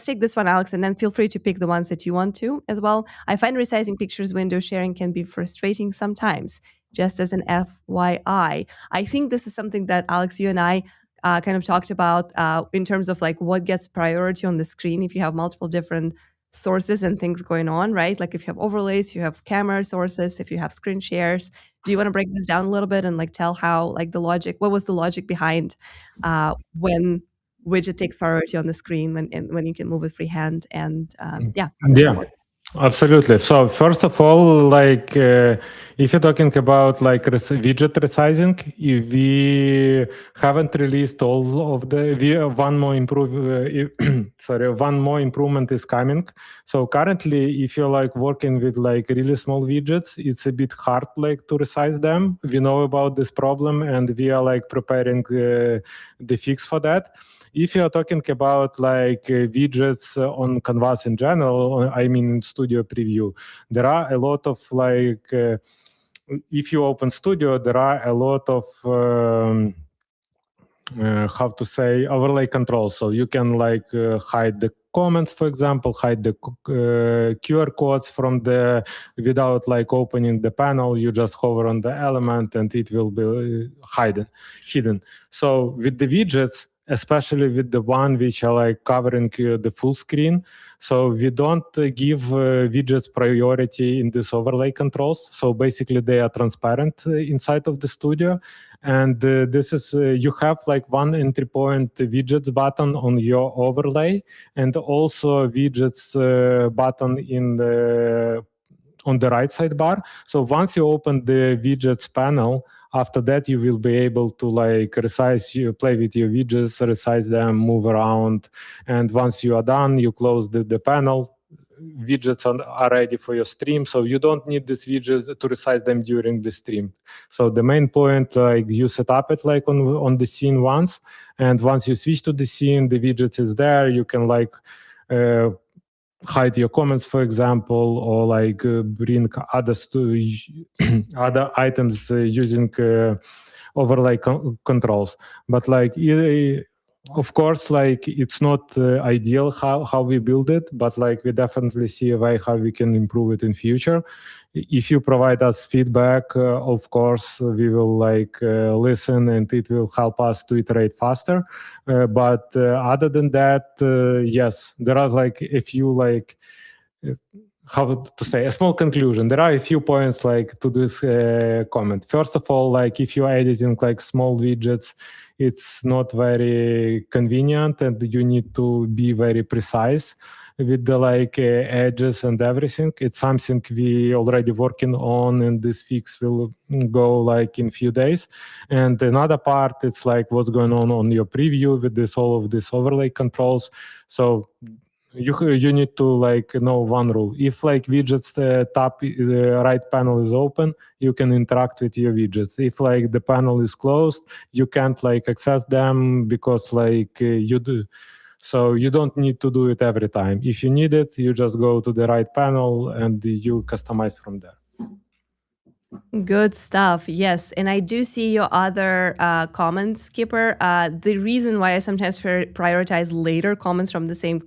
take this one, Alex, and then feel free to pick the ones that you want to as well. I find resizing pictures window sharing can be frustrating sometimes. Just as an FYI, I think this is something that Alex, you and I kind of talked about in terms of like what gets priority on the screen if you have multiple different sources and things going on, right? Like if you have overlays, you have camera sources, if you have screen shares. Do you want to break this down a little bit and like tell how like the logic, what was the logic behind when widget takes priority on the screen when you can move with freehand and yeah. Absolutely. So first of all, like if you're talking about like widget resizing, if we haven't released all of one more improvement is coming. So currently, if you're like working with like really small widgets, it's a bit hard like to resize them. We know about this problem, and we are like preparing the fix for that. If you are talking about like widgets on Canvas in general, I mean in Studio Preview, there are a lot of like, if you open Studio, there are a lot of, how to say, overlay control. So you can like hide the comments, for example, hide the QR codes from without like opening the panel. You just hover on the element and it will be hidden. So with the widgets, especially with the one which are like covering the full screen, so we don't give widgets priority in this overlay controls. So basically they are transparent inside of the Studio. And this is, you have like one entry point widgets button on your overlay, and also widgets button on the right sidebar. So once you open the widgets panel, after that you will be able to like resize, play with your widgets, resize them, move around. And once you are done, you close the panel, widgets are ready for your stream, so you don't need this widget to resize them during the stream. So the main point, like you set up it like on the scene once, and once you switch to the scene, the widget is there. You can like hide your comments, for example, or like bring others to other items using overlay controls. But like of course, like it's not ideal how we build it, but like we definitely see a way how we can improve it in future. If you provide us feedback, of course we will like listen, and it will help us to iterate faster. But other than that, yes, there are like a few like how to say, a small conclusion. There are a few points like to this comment. First of all, like if you're editing like small widgets, it's not very convenient, and you need to be very precise with the like edges and everything. It's something we already working on, and this fix will go like in few days. And another part, it's like what's going on your preview with this all of these overlay controls. So you need to like know one rule. If like widgets top right panel is open, you can interact with your widgets. If like the panel is closed, you can't like access them, because like you do. So you don't need to do it every time. If you need it, you just go to the right panel and you customize from there. Good stuff. Yes, and I do see your other comments, Skipper. The reason why I sometimes prioritize later comments from the same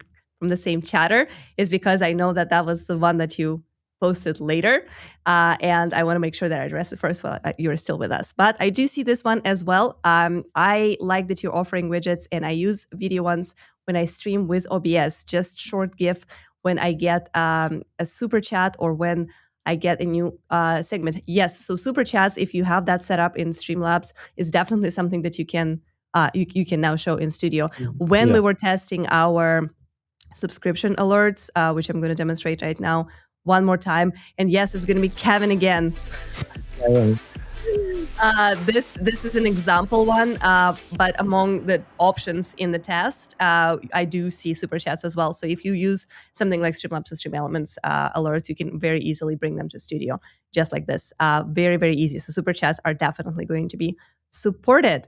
chatter is because I know that was the one that you posted later, and I want to make sure that I address it first while you're still with us. But I do see this one as well. I like that you're offering widgets, and I use video ones when I stream with OBS, just short GIF when I get a super chat or when I get a new segment. Yes, so super chats, if you have that set up in Streamlabs, is definitely something that you can now show in Studio. When we were testing our subscription alerts, which I'm going to demonstrate right now one more time, and yes, it's going to be Kevin again. This is an example one, but among the options in the test, I do see super chats as well. So if you use something like Streamlabs or Stream Elements alerts, you can very easily bring them to Studio, just like this. Very, very easy. So super chats are definitely going to be supported.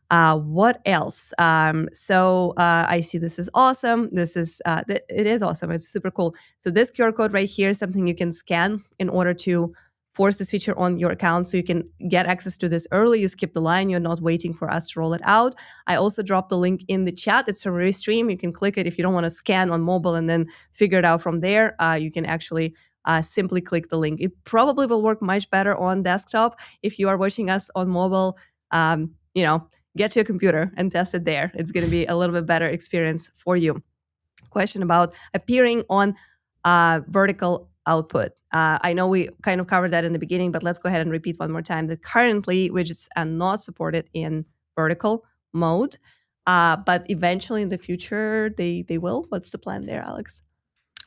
What else? I see this is awesome. It is awesome. It's super cool. So this QR code right here is something you can scan in order to force this feature on your account, so you can get access to this early. You skip the line. You're not waiting for us to roll it out. I also dropped the link in the chat. It's from Restream. You can click it if you don't want to scan on mobile and then figure it out from there. You can actually simply click the link. It probably will work much better on desktop. If you are watching us on mobile, get to your computer and test it there. It's going to be a little bit better experience for you. Question about appearing on vertical output. I know we kind of covered that in the beginning, but let's go ahead and repeat one more time that currently widgets are not supported in vertical mode, but eventually in the future they will. What's the plan there, Alex?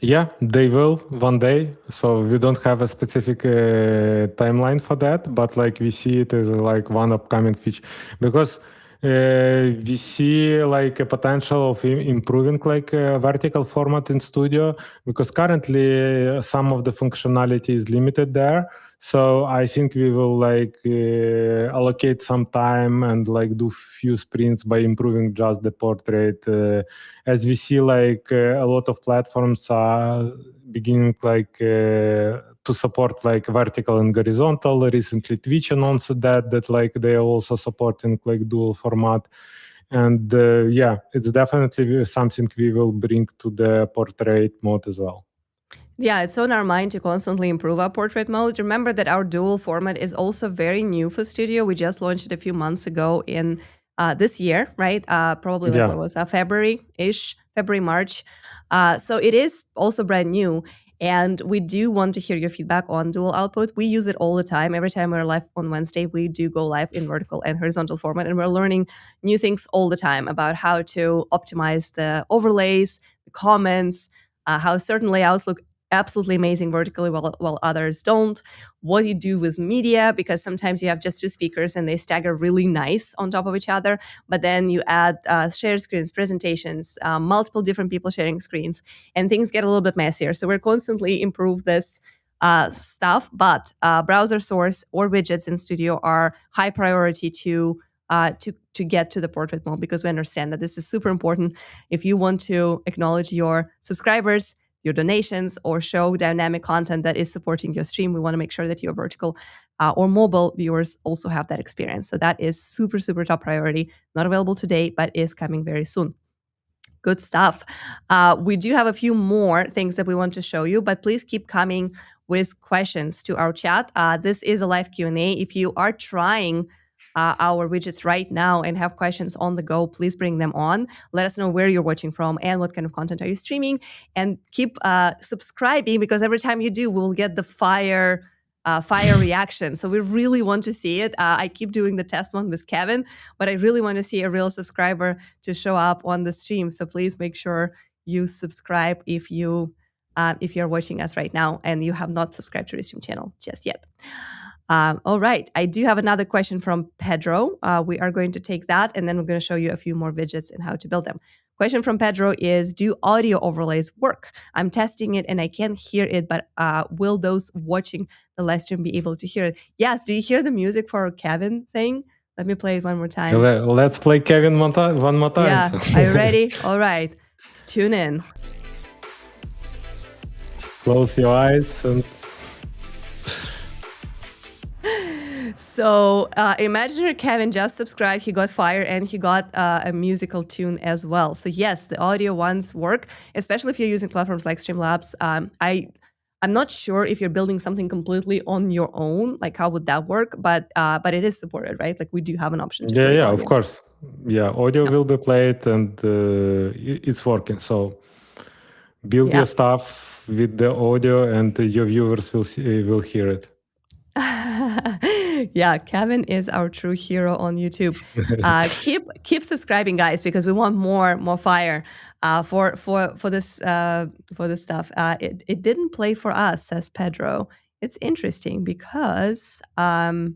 Yeah, they will one day. So we don't have a specific timeline for that, but like we see it as like one upcoming feature, because we see like a potential of improving like vertical format in Studio, because currently some of the functionality is limited there. So I think we will like allocate some time and like do few sprints by improving just the portrait. As we see, like a lot of platforms are beginning like to support like vertical and horizontal. Recently, Twitch announced that like they are also supporting like dual format. And yeah, it's definitely something we will bring to the portrait mode as well. Yeah, it's on our mind to constantly improve our portrait mode. Remember that our dual format is also very new for Studio. We just launched it a few months ago in this year, right? Probably like what was February-ish, February, March. So it is also brand new. And we do want to hear your feedback on dual output. We use it all the time. Every time we're live on Wednesday, we do go live in vertical and horizontal format. And we're learning new things all the time about how to optimize the overlays, the comments, how certain layouts look absolutely amazing vertically while others don't. What you do with media, because sometimes you have just two speakers and they stagger really nice on top of each other, but then you add shared screens, presentations, multiple different people sharing screens, and things get a little bit messier. So we're constantly improve this stuff, but browser source or widgets in Studio are high priority to get to the portrait mode, because we understand that this is super important if you want to acknowledge your subscribers, your donations, or show dynamic content that is supporting your stream. We want to make sure that your vertical or mobile viewers also have that experience. So that is super, super top priority. Not available today, but is coming very soon. Good stuff. We do have a few more things that we want to show you, but please keep coming with questions to our chat. This is a live Q&A. If you are trying our widgets right now and have questions on the go, please bring them on. Let us know where you're watching from and what kind of content are you streaming. And keep subscribing, because every time you do, we'll get the fire reaction. So we really want to see it. I keep doing the test one with Kevin, but I really want to see a real subscriber to show up on the stream. So please make sure you subscribe if you're watching us right now and you have not subscribed to Restream channel just yet. All right, I do have another question from Pedro. We are going to take that, and then we're going to show you a few more widgets and how to build them. Question from Pedro is, do audio overlays work? I'm testing it and I can't hear it, but will those watching the live stream be able to hear it? Yes, do you hear the music for our Kevin thing? Let me play it one more time. Let's play Kevin one more time. Yeah, are you ready? All right, tune in. Close your eyes and... So imaginary Kevin just subscribed, he got fire, and he got a musical tune as well. So yes, the audio ones work, especially if you're using platforms like Streamlabs. I'm not sure if you're building something completely on your own, like how would that work? But it is supported, right? Like we do have an option to play audio. Of course. Yeah, audio will be played and it's working. So build your stuff with the audio and your viewers will hear it. Yeah, Kevin is our true hero on YouTube. Keep subscribing, guys, because we want more fire for this stuff. It didn't play for us, says Pedro. It's interesting because I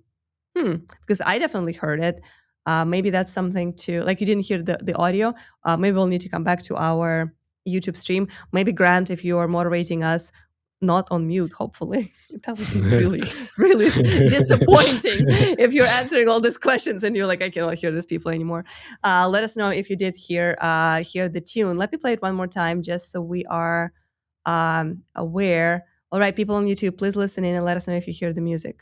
definitely heard it. Maybe that's something to, like, you didn't hear the audio. Maybe we'll need to come back to our YouTube stream. Maybe Grant, if you are moderating us, not on mute, hopefully. That would be really, really disappointing if you're answering all these questions and you're like, I cannot hear these people anymore. Let us know if you did hear the tune. Let me play it one more time just so we are aware. All right, people on YouTube, please listen in and let us know if you hear the music.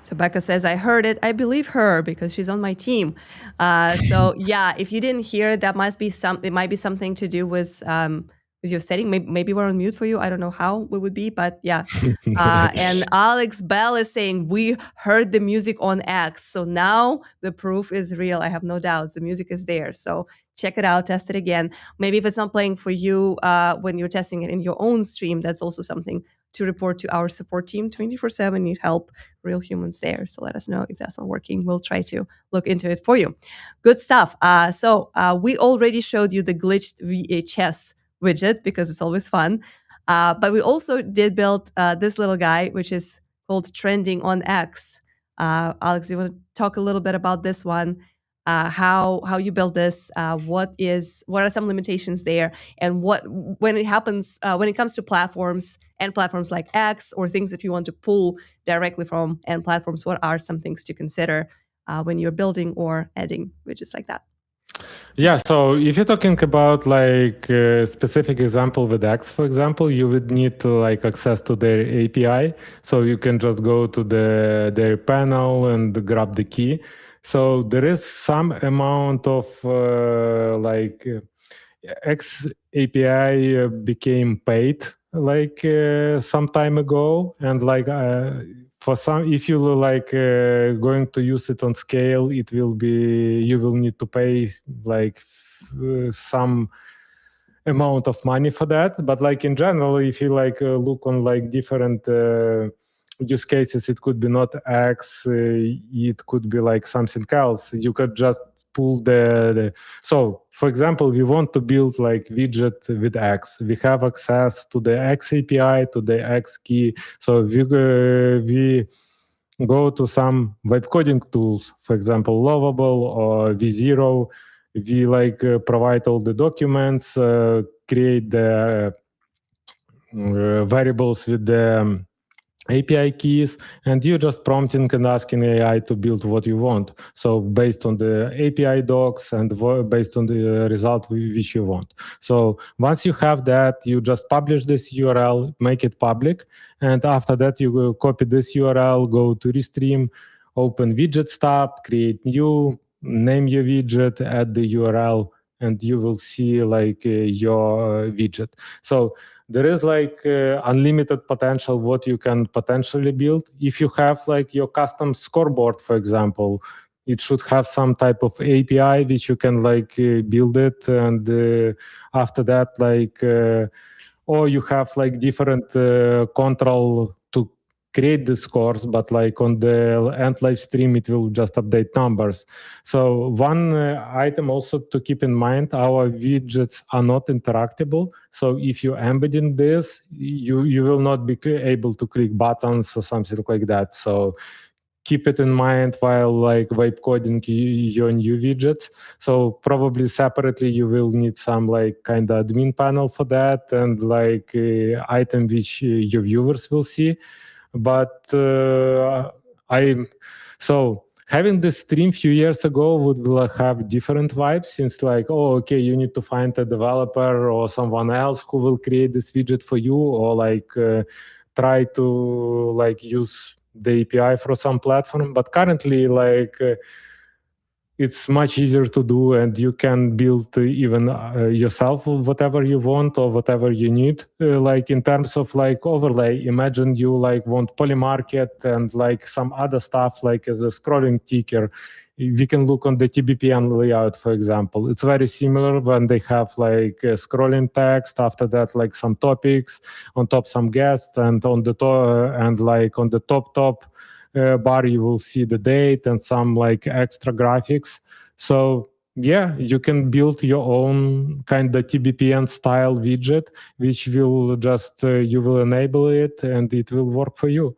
So Becca says, I heard it. I believe her because she's on my team. So yeah, if you didn't hear it, that must be it might be something to do with your setting. Maybe we're on mute for you. I don't know how it would be, but yeah. And Alex Bell is saying, we heard the music on X. So now the proof is real. I have no doubts. The music is there. So check it out, test it again. Maybe if it's not playing for you when you're testing it in your own stream, that's also something to report to our support team. 24/7 need help, real humans there. So let us know if that's not working. We'll try to look into it for you. Good stuff. So we already showed you the glitched VHS widget because it's always fun. But we also did build this little guy, which is called Trending on X. Alex, you want to talk a little bit about this one? How you build this? What are some limitations there? And when it comes to platforms and platforms like X or things that you want to pull directly from end platforms, what are some things to consider when you're building or adding widgets like that? Yeah, so if you're talking about like a specific example with X, for example, you would need to like access to their API. So you can just go to their panel and grab the key. So there is some amount of X API became paid like some time ago, and like for some, if you like going to use it on scale, you will need to pay like some amount of money for that. But like in general, if you like look on like different use cases, it could be not X, it could be like something else. You could just pull so for example, we want to build like widget with X. We have access to the X API, to the X key. So we go to some web coding tools, for example, Lovable or V0. We like provide all the documents, create the variables with the API keys, and you just prompting and asking AI to build what you want. So based on the API docs and based on the result which you want. So once you have that, you just publish this URL, make it public. And after that, you will copy this URL, go to Restream, open widgets tab, create new, name your widget, add the URL, and you will see like your widget. So there is like unlimited potential what you can potentially build. If you have like your custom scoreboard, for example, it should have some type of API which you can like build it, and after that like or you have like different control to create the scores, but like on the end live stream it will just update numbers. So one item also to keep in mind, our widgets are not interactable. So if you embedding this, you will not be able to click buttons or something like that. So keep it in mind while like web coding your new widgets. So probably separately you will need some like kind of admin panel for that, and like item which your viewers will see. But having this stream few years ago would have different vibes, since like, oh, okay, you need to find a developer or someone else who will create this widget for you, or like try to like use the API for some platform. But currently, like it's much easier to do, and you can build even yourself whatever you want or whatever you need. Like in terms of like overlay, imagine you like want Polymarket and like some other stuff like as a scrolling ticker. We can look on the TBPN layout, for example. It's very similar when they have like scrolling text, after that like some topics, on top some guests, and on the top and like on the top bar you will see the date and some like extra graphics. So yeah, you can build your own kind of TBPN style widget, which will just you will enable it and it will work for you.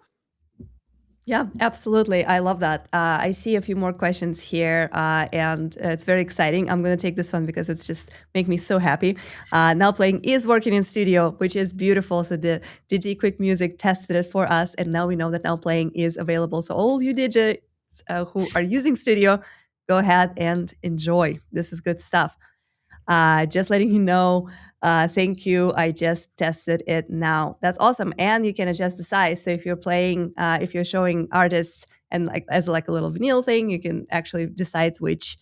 Yeah, absolutely. I love that. I see a few more questions here, and it's very exciting. I'm going to take this one because it's just make me so happy. Now Playing is working in Studio, which is beautiful. So the DJ Quick Music tested it for us, and now we know that Now Playing is available. So all you DJs who are using Studio, go ahead and enjoy. This is good stuff. Just letting you know, thank you. I just tested it now. That's awesome. And you can adjust the size. So if you're playing, if you're showing artists and like as like a little vinyl thing, you can actually decide which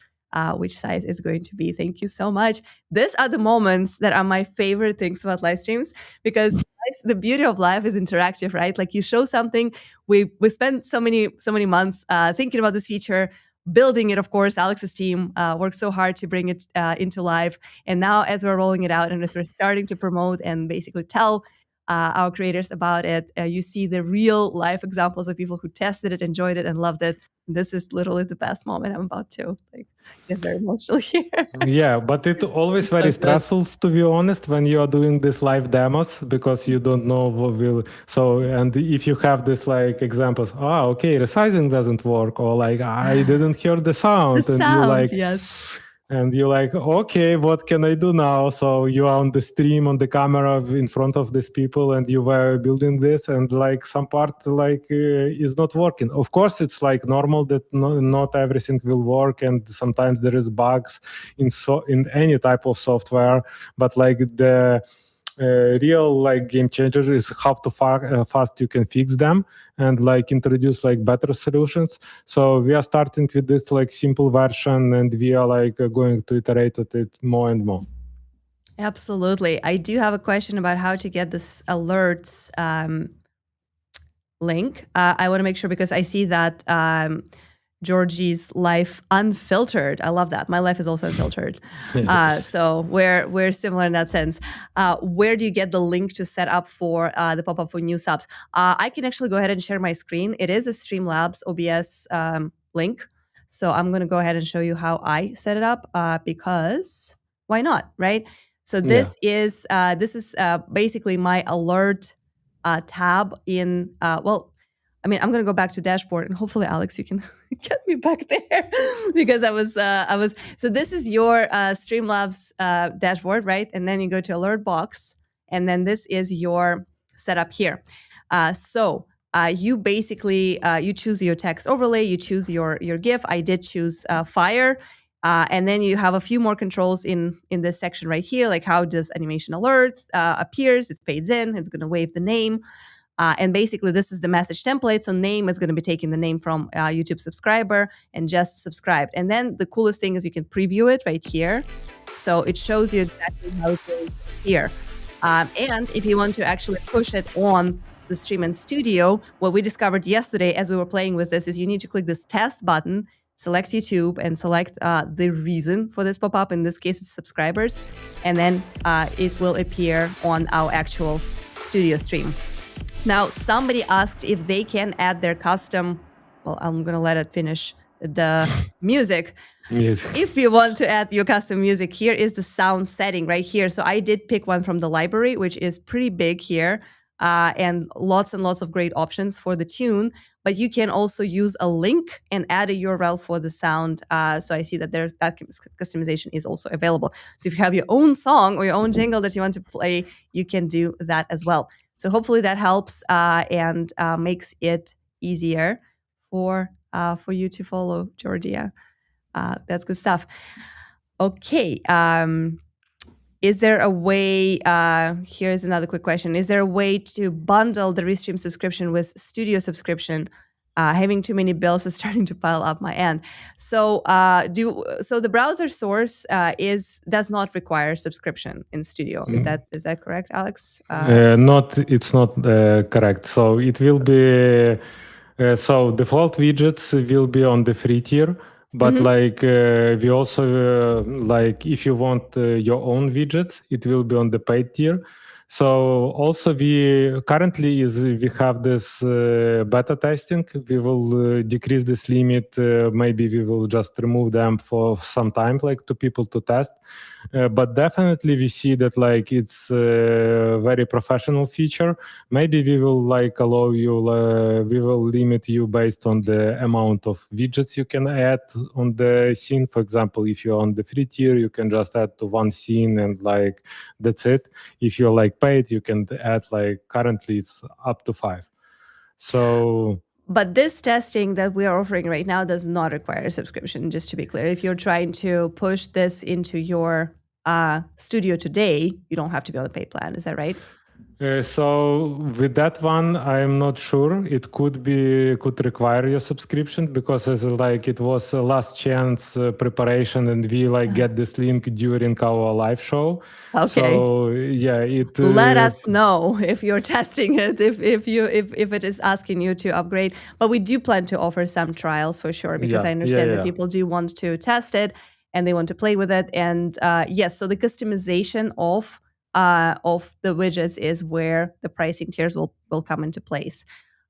size is going to be. Thank you so much. These are the moments that are my favorite things about live streams, because the beauty of live is interactive, right? Like you show something. We spent so many months thinking about this feature, building it. Of course, Alex's team worked so hard to bring it into live. And now as we're rolling it out and as we're starting to promote and basically tell our creators about it, you see the real life examples of people who tested it, enjoyed it, and loved it. This is literally the best moment. I'm about to get very emotional here. Yeah, but it's always very stressful, to be honest, when you are doing these live demos, because you don't know what will. So, and if you have this like examples, okay, resizing doesn't work, or like I didn't hear the sound, The and sound, you like, yes. And you're like, okay, what can I do now? So you are on the stream, on the camera in front of these people, and you were building this, and like some part like is not working. Of course, it's like normal that not everything will work, and sometimes there is bugs in any type of software. But like the real like game changer is how to fast you can fix them and like introduce like better solutions. So we are starting with this like simple version, and we are like going to iterate with it more and more. Absolutely. I do have a question about how to get this alerts link. I want to make sure, because I see that Georgie's life unfiltered. I love that. My life is also unfiltered. So we're similar in that sense. Where do you get the link to set up for the pop-up for new subs? I can actually go ahead and share my screen. It is a Streamlabs OBS link. So I'm going to go ahead and show you how I set it up because why not, right? So this is basically my alert tab in well, I mean, I'm gonna go back to dashboard and hopefully, Alex, you can get me back there because I was. So this is your Streamlabs dashboard, right? And then you go to alert box, and then this is your setup here. You basically you choose your text overlay, you choose your GIF. I did choose Fire. And then you have a few more controls in this section right here, like how does animation alert appears, it fades in, it's going to wave the name. And basically, this is the message template. So name is going to be taking the name from YouTube subscriber and just subscribed. And then the coolest thing is you can preview it right here. So it shows you exactly how it goes here. And if you want to actually push it on the Stream Studio, what we discovered yesterday as we were playing with this is you need to click this test button, select YouTube, and select the reason for this pop-up. In this case, it's subscribers. And then it will appear on our actual studio stream. Now, somebody asked if they can add their custom, well, I'm going to let it finish the music. Yes. If you want to add your custom music, here is the sound setting right here. So I did pick one from the library, which is pretty big here, and lots of great options for the tune. But you can also use a link and add a URL for the sound. So I see that that customization is also available. So if you have your own song or your own jingle that you want to play, you can do that as well. So hopefully that helps and makes it easier for you to follow, Georgia. That's good stuff. Okay. Is there a way, here's another quick question. Is there a way to bundle the Restream subscription with studio subscription? Having too many bills is starting to pile up my end. So the browser source does not require subscription in Studio. Is that correct, Alex? It's not correct. So it will be so default widgets will be on the free tier, but we also like if you want your own widgets, it will be on the paid tier. So also we currently we have this beta testing. We will decrease this limit. Maybe we will just remove them for some time, like to people to test. But definitely we see that like it's a very professional feature. Maybe we will like allow you, we will limit you based on the amount of widgets you can add on the scene. For example, if you're on the free tier, you can just add to one scene and like that's it. If you're like paid, you can add like currently it's up to 5. So but this testing that we are offering right now does not require a subscription, just to be clear. If you're trying to push this into your studio today, you don't have to be on a paid plan. Is that right? So with that one, I'm not sure. It could require your subscription because as like it was a last chance preparation, and we like get this link during our live show. Okay. So yeah, let us know if you're testing it, if it is asking you to upgrade. But we do plan to offer some trials for sure because I understand that people do want to test it and they want to play with it. And yes, so the customization of the widgets is where the pricing tiers will come into place.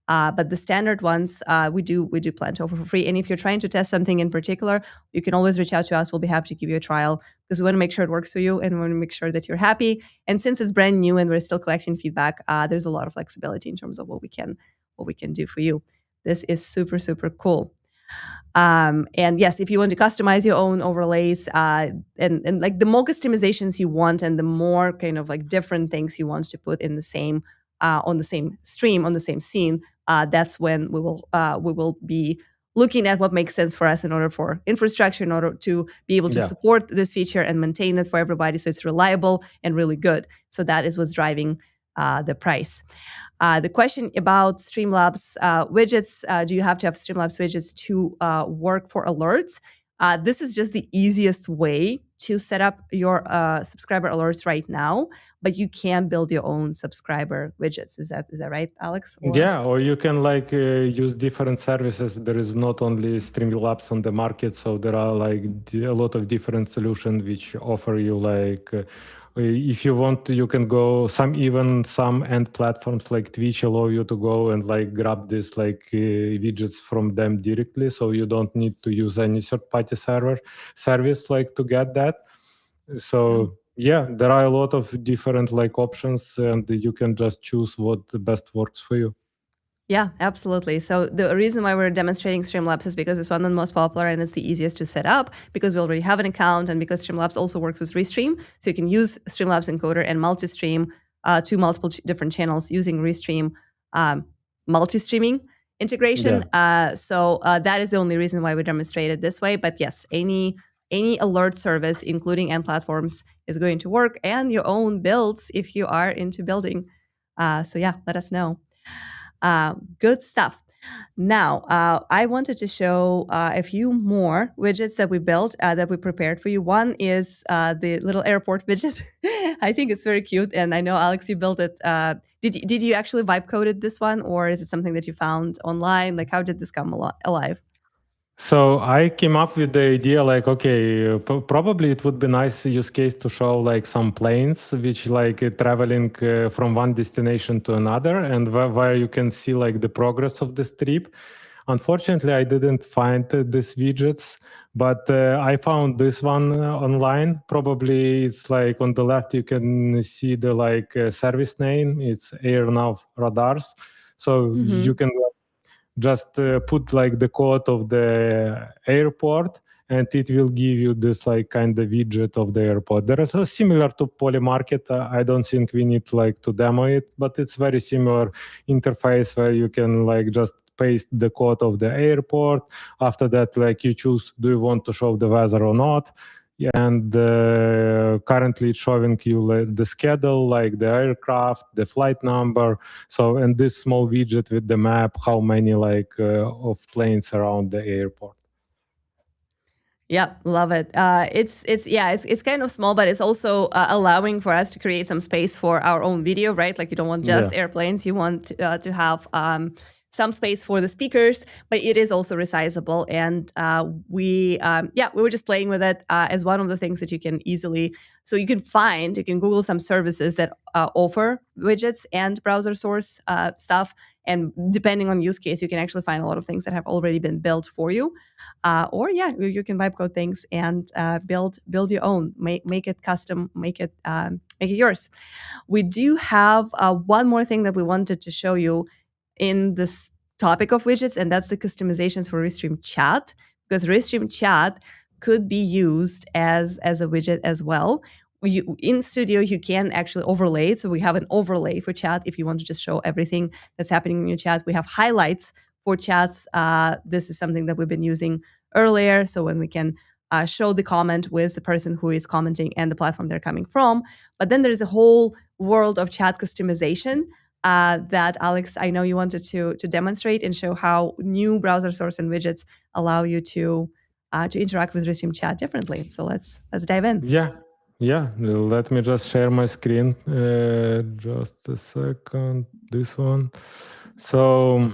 But the standard ones, we do plan to offer for free. And if you're trying to test something in particular, you can always reach out to us. We'll be happy to give you a trial because we want to make sure it works for you and we want to make sure that you're happy. And since it's brand new and we're still collecting feedback, there's a lot of flexibility in terms of what we can do for you. This is super, super cool. And yes, if you want to customize your own overlays and like the more customizations you want and the more kind of like different things you want to put in the same on the same stream, on the same scene, that's when we will be looking at what makes sense for us in order for infrastructure, in order to be able to support this feature and maintain it for everybody so it's reliable and really good. So that is what's driving the price. The question about Streamlabs widgets, do you have to have Streamlabs widgets to work for alerts? This is just the easiest way to set up your subscriber alerts right now, but you can build your own subscriber widgets. Is that right, Alex? Or you can like use different services. There is not only Streamlabs on the market, so there are like a lot of different solutions which offer you like If you want, you can go some end platforms like Twitch allow you to go and like grab this like widgets from them directly, so you don't need to use any third-party service like to get that. So yeah, there are a lot of different like options, and you can just choose what the best works for you. Yeah, absolutely. So the reason why we're demonstrating Streamlabs is because it's one of the most popular and it's the easiest to set up because we already have an account and because Streamlabs also works with Restream. So you can use Streamlabs encoder and multi-stream to multiple different channels using Restream multi-streaming integration. So that is the only reason why we demonstrate it this way. But yes, any alert service, including end platforms, is going to work, and your own builds if you are into building. So yeah, let us know. Good stuff. Now, I wanted to show a few more widgets that we built that we prepared for you. One is the little airport widget. I think it's very cute, and I know Alex, you built it. Did you actually vibe coded this one, or is it something that you found online? Like, how did this come alive? So I came up with the idea like, okay, probably it would be nice use case to show like some planes which like traveling from one destination to another, and where you can see like the progress of this trip. Unfortunately, I didn't find these widgets, but I found this one online. Probably it's like on the left you can see the like service name. It's AirNav radars. So you can just put like the code of the airport, and it will give you this like kind of widget of the airport. There is a similar to Polymarket. I don't think we need like to demo it, but it's very similar interface where you can like just paste the code of the airport. After that, like you choose, do you want to show the weather or not? And currently it's showing you like the schedule, like the aircraft, the flight number. So, and this small widget with the map, how many like of planes around the airport. Yeah, love it. It's kind of small, but it's also allowing for us to create some space for our own video, right? Like you don't want just airplanes, you want to have some space for the speakers, but it is also resizable. And we were just playing with it as one of the things that you can easily, so you can Google some services that offer widgets and browser source stuff. And depending on use case, you can actually find a lot of things that have already been built for you. You can vibe code things and build your own, make it custom, make it yours. We do have one more thing that we wanted to show you in this topic of widgets, and that's the customizations for Restream Chat, because Restream Chat could be used as a widget as well. In Studio, you can actually overlay it. So we have an overlay for chat if you want to just show everything that's happening in your chat. We have highlights for chats. This is something that we've been using earlier. So when we can show the comment with the person who is commenting and the platform they're coming from. But then there's a whole world of chat customization that, Alex, I know you wanted to demonstrate and show how new browser source and widgets allow you to interact with Restream Chat differently. So let's dive in. Yeah, let me just share my screen. Just a second, this one. So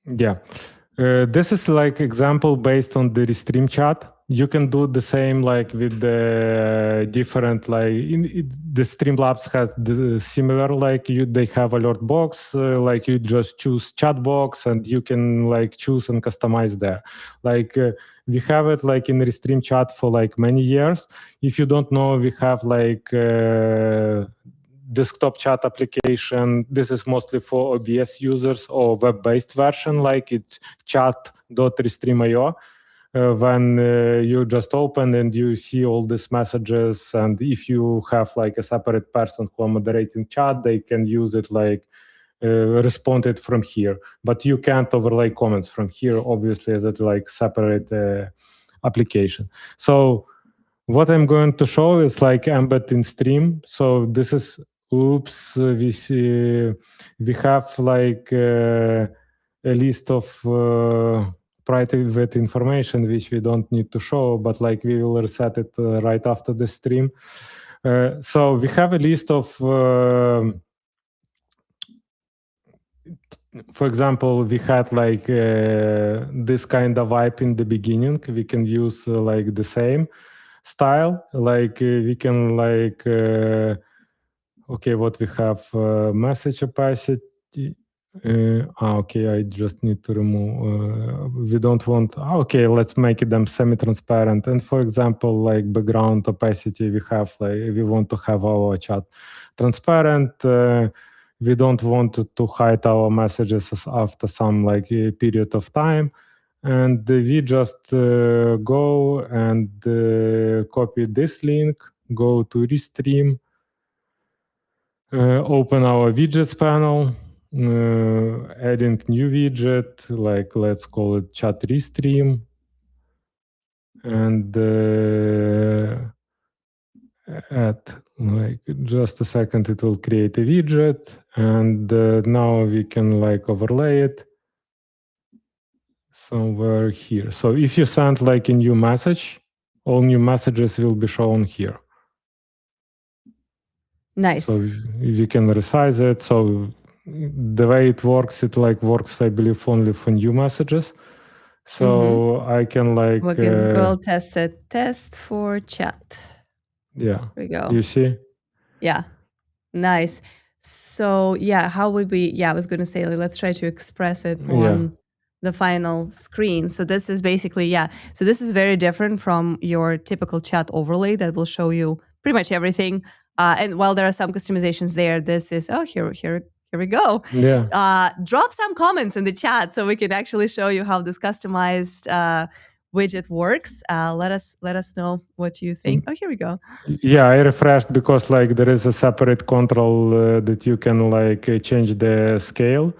yeah, this is like example based on the Restream Chat. You can do the same like with the different like the Streamlabs has the similar like they have alert box like you just choose chat box and you can like choose and customize there. Like we have it like in Restream Chat for like many years. If you don't know, we have like desktop chat application. This is mostly for OBS users or web-based version, like it's chat.restream.io. When you just open and you see all these messages, and if you have like a separate person who are moderating chat, they can use it like respond it from here. But you can't overlay comments from here, obviously, as a like separate application. So what I'm going to show is like embed in stream. So this is we have like a list of private information which we don't need to show, but like we will reset it right after the stream. So we have a list of for example, we had like this kind of vibe in the beginning. We can use like the same. style. Like we can like okay, what we have message opacity. Okay, I just need to remove. We don't want. Okay, let's make them semi-transparent. And for example, like background opacity, we have like we want to have our chat transparent. We don't want to hide our messages after some like period of time. And we just go and copy this link, go to Restream, open our widgets panel, adding new widget, like let's call it chat Restream, and add like just a second, it will create a widget, and now we can like overlay it somewhere here. So if you send like a new message, all new messages will be shown here. Nice. So you can resize it. So the way it works, I believe, only for new messages. So I can like... We'll test it. Test for chat. Yeah. There we go. You see? Yeah. Nice. So yeah, how would we... Yeah, I was going to say, like, let's try to express it on the final screen. So this is basically, yeah. So this is very different from your typical chat overlay that will show you pretty much everything. And while there are some customizations there, this is, oh, here we go. Yeah. Drop some comments in the chat so we can actually show you how this customized widget works. Let us know what you think. Oh, here we go. Yeah, I refreshed because like there is a separate control that you can like change the scale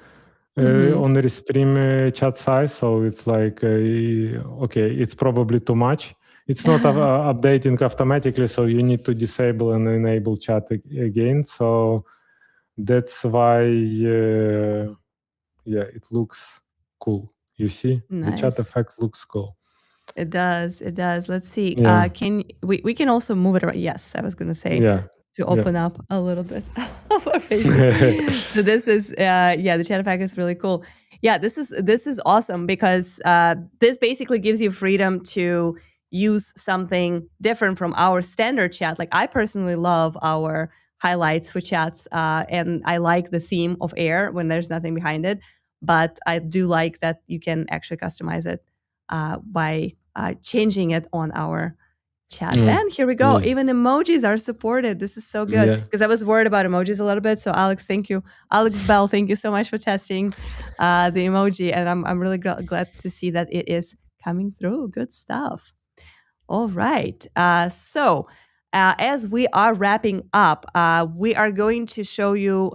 on the Restream chat size. So it's like, okay, it's probably too much. It's not updating automatically, so you need to disable and enable chat again. So that's why, yeah, it looks cool. You see, the chat effect looks cool. It does. Let's see. Yeah. We can also move it around? Yes, I was going to say to open up a little bit of our faces. So this is the chat effect is really cool. Yeah, this is awesome because this basically gives you freedom to use something different from our standard chat. Like I personally love our highlights for chats, and I like the theme of air when there's nothing behind it. But I do like that you can actually customize it by changing it on our chat. And here we go. Even emojis are supported. This is so good because I was worried about emojis a little bit. So Alex, thank you. Alex Bell, thank you so much for testing the emoji. And I'm really glad to see that it is coming through. Good stuff. All right. So as we are wrapping up, we are going to show you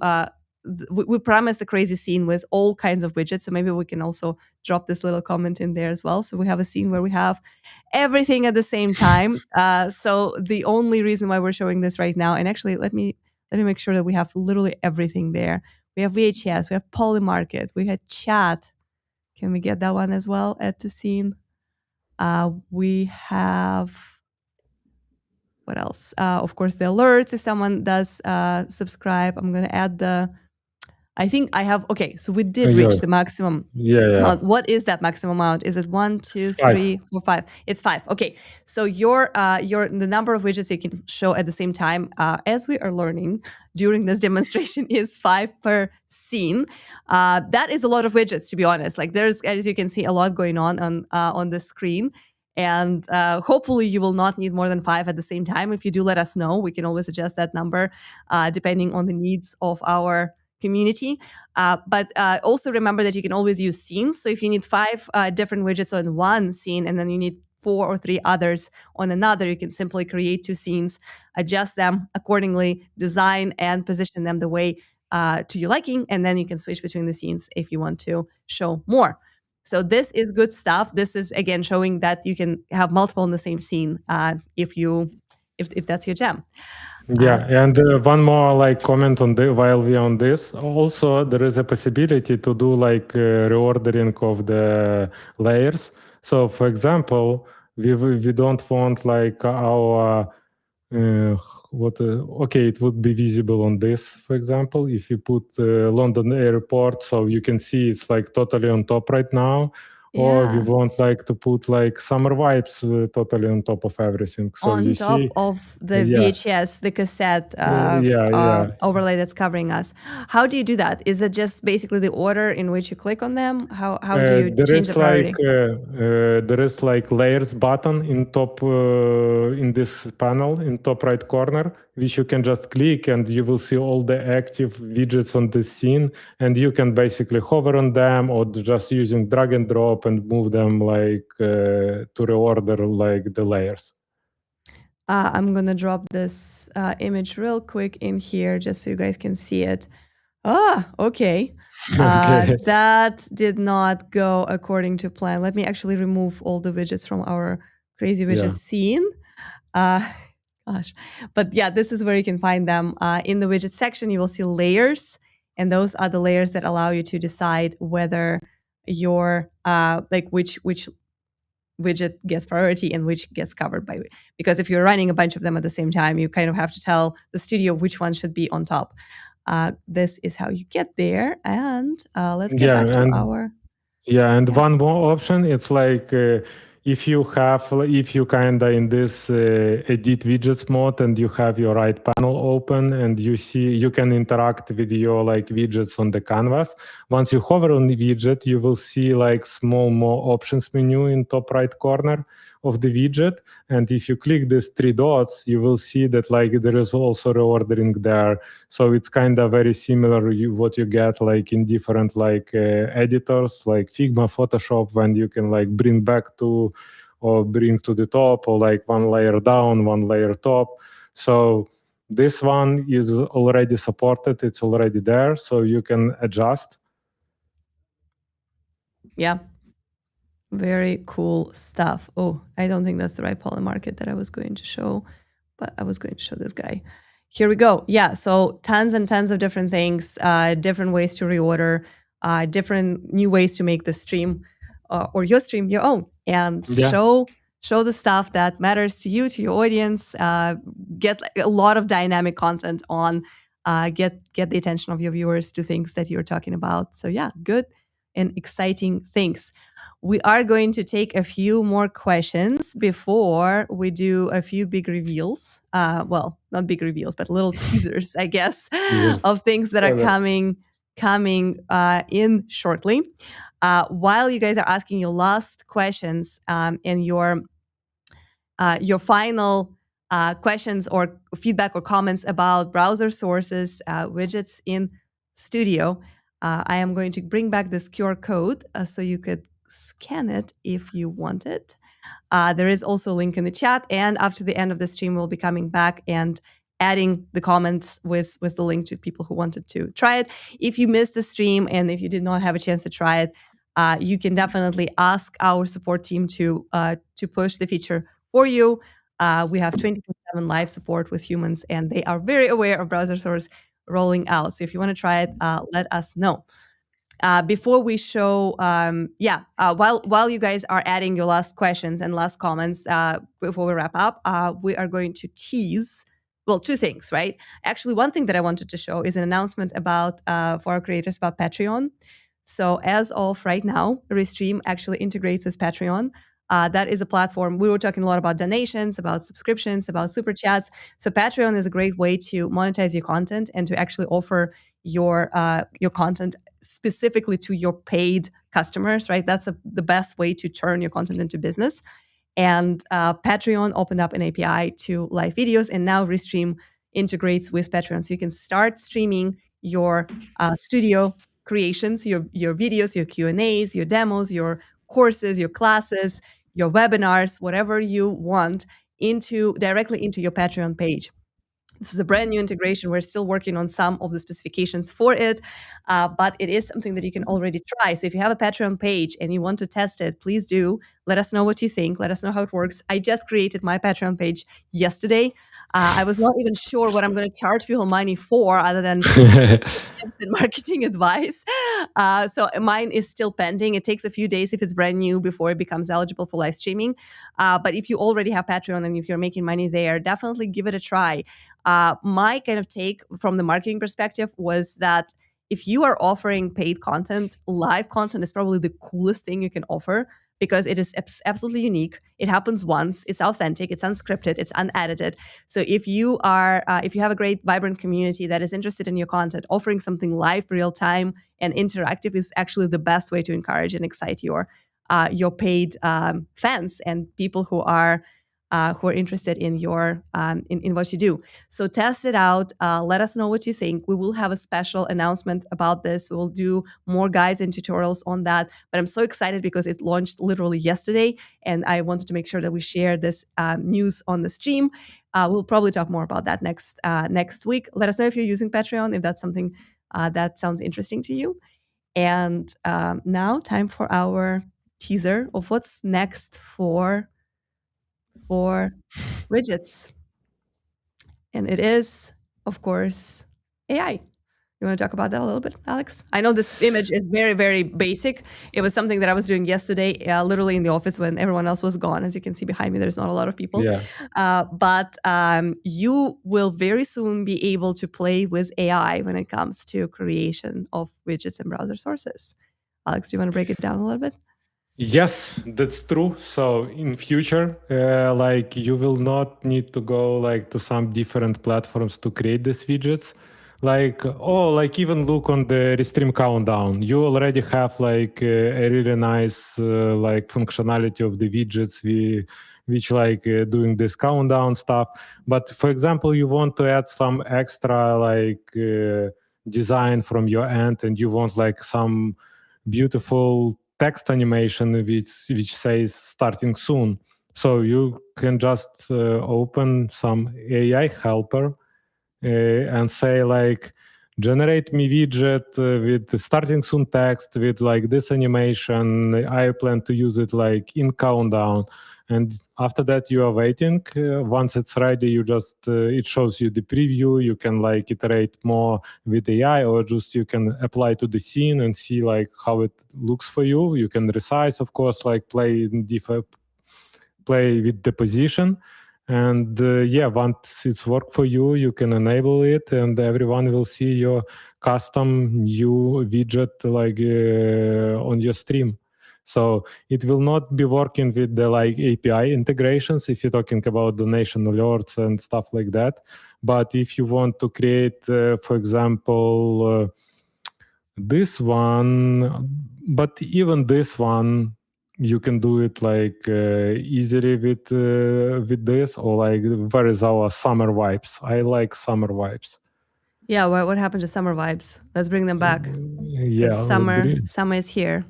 we promised a crazy scene with all kinds of widgets. So maybe we can also drop this little comment in there as well. So we have a scene where we have everything at the same time. So the only reason why we're showing this right now, and actually let me make sure that we have literally everything there. We have VHS, we have Polymarket, we had chat. Can we get that one as well? Add to scene. We have, what else? Of course, the alerts if someone does subscribe. I'm going to add I think I have, okay, so we did reach the maximum amount. What is that maximum amount? Is it 1, 2, 3, 4, 5? It's 5. Okay, so the number of widgets you can show at the same time, as we are learning during this demonstration, is 5 per scene. That is a lot of widgets, to be honest. Like there's, as you can see, a lot going on the screen. And hopefully you will not need more than 5 at the same time. If you do, let us know. We can always adjust that number depending on the needs of our community. But also remember that you can always use scenes. So if you need 5 different widgets on one scene and then you need 4 or 3 others on another, you can simply create 2 scenes, adjust them accordingly, design and position them the way to your liking, and then you can switch between the scenes if you want to show more. So this is good stuff. This is, again, showing that you can have multiple in the same scene if that's your jam. Yeah, and one more like comment on while we are on this. Also, there is a possibility to do like reordering of the layers. So, for example, we don't want like our okay, it would be visible on this, for example, if you put London Airport, so you can see it's like totally on top right now. or we Yeah. want like to put like summer vibes totally on top of everything. So On you top see, of the yeah, VHS, the cassette yeah. overlay that's covering us. How do you do that? Is it just basically the order in which you click on them? How do you change the priority? There is like layers button in top in this panel in top right corner, which you can just click and you will see all the active widgets on the scene, and you can basically hover on them or just using drag and drop and move them like to reorder like the layers. I'm gonna drop this image real quick in here just so you guys can see it. Ah, okay. Okay. That did not go according to plan. Let me actually remove all the widgets from our crazy widget Yeah. scene. Uh, gosh. But yeah, this is where you can find them. In the widget section, you will see layers. And those are the layers that allow you to decide whether your like which widget gets priority and which gets covered by, because if you're running a bunch of them at the same time, you kind of have to tell the studio which one should be on top. This is how you get there. And let's get back to our... Yeah, and one more option, it's like if you kinda in this edit widgets mode and you have your right panel open and you can interact with your like widgets on the canvas. Once you hover on the widget, you will see like small more options menu in top right corner of the widget. And if you click these three dots, you will see that like there is also reordering there. So it's kind of very similar what you get like in different like editors like Figma, Photoshop, when you can like bring back to or bring to the top or like one layer down, one layer top. So this one is already supported. It's already there. So you can adjust. Yeah. Very cool stuff. Oh, I don't think that's the right Polymarket that I was going to show, but I was going to show this guy. Here we go. Yeah, so tons and tons of different things, different ways to reorder, different new ways to make the stream or your stream your own, and show the stuff that matters to you, to your audience. Get a lot of dynamic content on. Get the attention of your viewers to things that you're talking about. So yeah, good and exciting things. We are going to take a few more questions before we do a few big reveals. Well, not big reveals, but little teasers, I guess, of things that are coming in shortly. While you guys are asking your last questions and your final questions or feedback or comments about browser sources, widgets in Studio, I am going to bring back this QR code so you could scan it if you want it. There is also a link in the chat, and after the end of the stream, we'll be coming back and adding the comments with the link to people who wanted to try it. If you missed the stream and if you did not have a chance to try it, you can definitely ask our support team to push the feature for you. We have 24/7 live support with humans, and they are very aware of browser source rolling out. So if you want to try it, let us know. Before we show, while you guys are adding your last questions and last comments, before we wrap up, we are going to tease, well, two things, right? Actually, one thing that I wanted to show is an announcement about, for our creators, about Patreon. So as of right now, Restream actually integrates with Patreon. That is a platform. We were talking a lot about donations, about subscriptions, about super chats. So Patreon is a great way to monetize your content and to actually offer your content specifically to your paid customers, right? That's the best way to turn your content into business. And Patreon opened up an API to live videos, and now Restream integrates with Patreon. So you can start streaming your studio creations, your videos, your Q&As, your demos, your courses, your classes, your webinars, whatever you want, directly into your Patreon page. This is a brand new integration. We're still working on some of the specifications for it, but it is something that you can already try. So if you have a Patreon page and you want to test it, please do. Let us know what you think. Let us know how it works. I just created my Patreon page yesterday. I was not even sure what I'm going to charge people money for other than tips and marketing advice. So mine is still pending. It takes a few days if it's brand new before it becomes eligible for live streaming. But if you already have Patreon and if you're making money there, definitely give it a try. My kind of take from the marketing perspective was that if you are offering paid content, live content is probably the coolest thing you can offer because it is absolutely unique. It happens once. It's authentic. It's unscripted. It's unedited. So if you have a great, vibrant community that is interested in your content, offering something live, real time, and interactive is actually the best way to encourage and excite your paid fans and people who are interested in your in what you do. So test it out. Let us know what you think. We will have a special announcement about this. We will do more guides and tutorials on that. But I'm so excited because it launched literally yesterday, and I wanted to make sure that we share this news on the stream. We'll probably talk more about that next week. Let us know if you're using Patreon, if that's something that sounds interesting to you. And now, time for our teaser of what's next for widgets. And it is, of course, AI. You want to talk about that a little bit, Alex? I know this image is very, very basic. It was something that I was doing yesterday, literally in the office when everyone else was gone. As you can see behind me, there's not a lot of people. Yeah. But you will very soon be able to play with AI when it comes to creation of widgets and browser sources. Alex, do you want to break it down a little bit? Yes, that's true. So in future, like you will not need to go like to some different platforms to create these widgets. Like like even look on the Restream countdown. You already have like a really nice like functionality of the widgets which like doing this countdown stuff. But for example, you want to add some extra like design from your end, and you want like some beautiful text animation which says starting soon. So you can just open some AI helper and say like generate me widget with starting soon text with like this animation. I plan to use it like in countdown, and after that you are waiting. Once it's ready, you just it shows you the preview. You can like iterate more with AI, or just you can apply to the scene and see like how it looks for you. You can resize, of course, like play with the position. And once it's work for you, you can enable it, and everyone will see your custom new widget like on your stream. So it will not be working with the like API integrations if you're talking about donation alerts and stuff like that. But if you want to create, for example, this one, but even this one, you can do it like easily with this, or like where is our summer vibes? I like summer vibes. Yeah, what happened to summer vibes? Let's bring them back. Yeah, summer is here.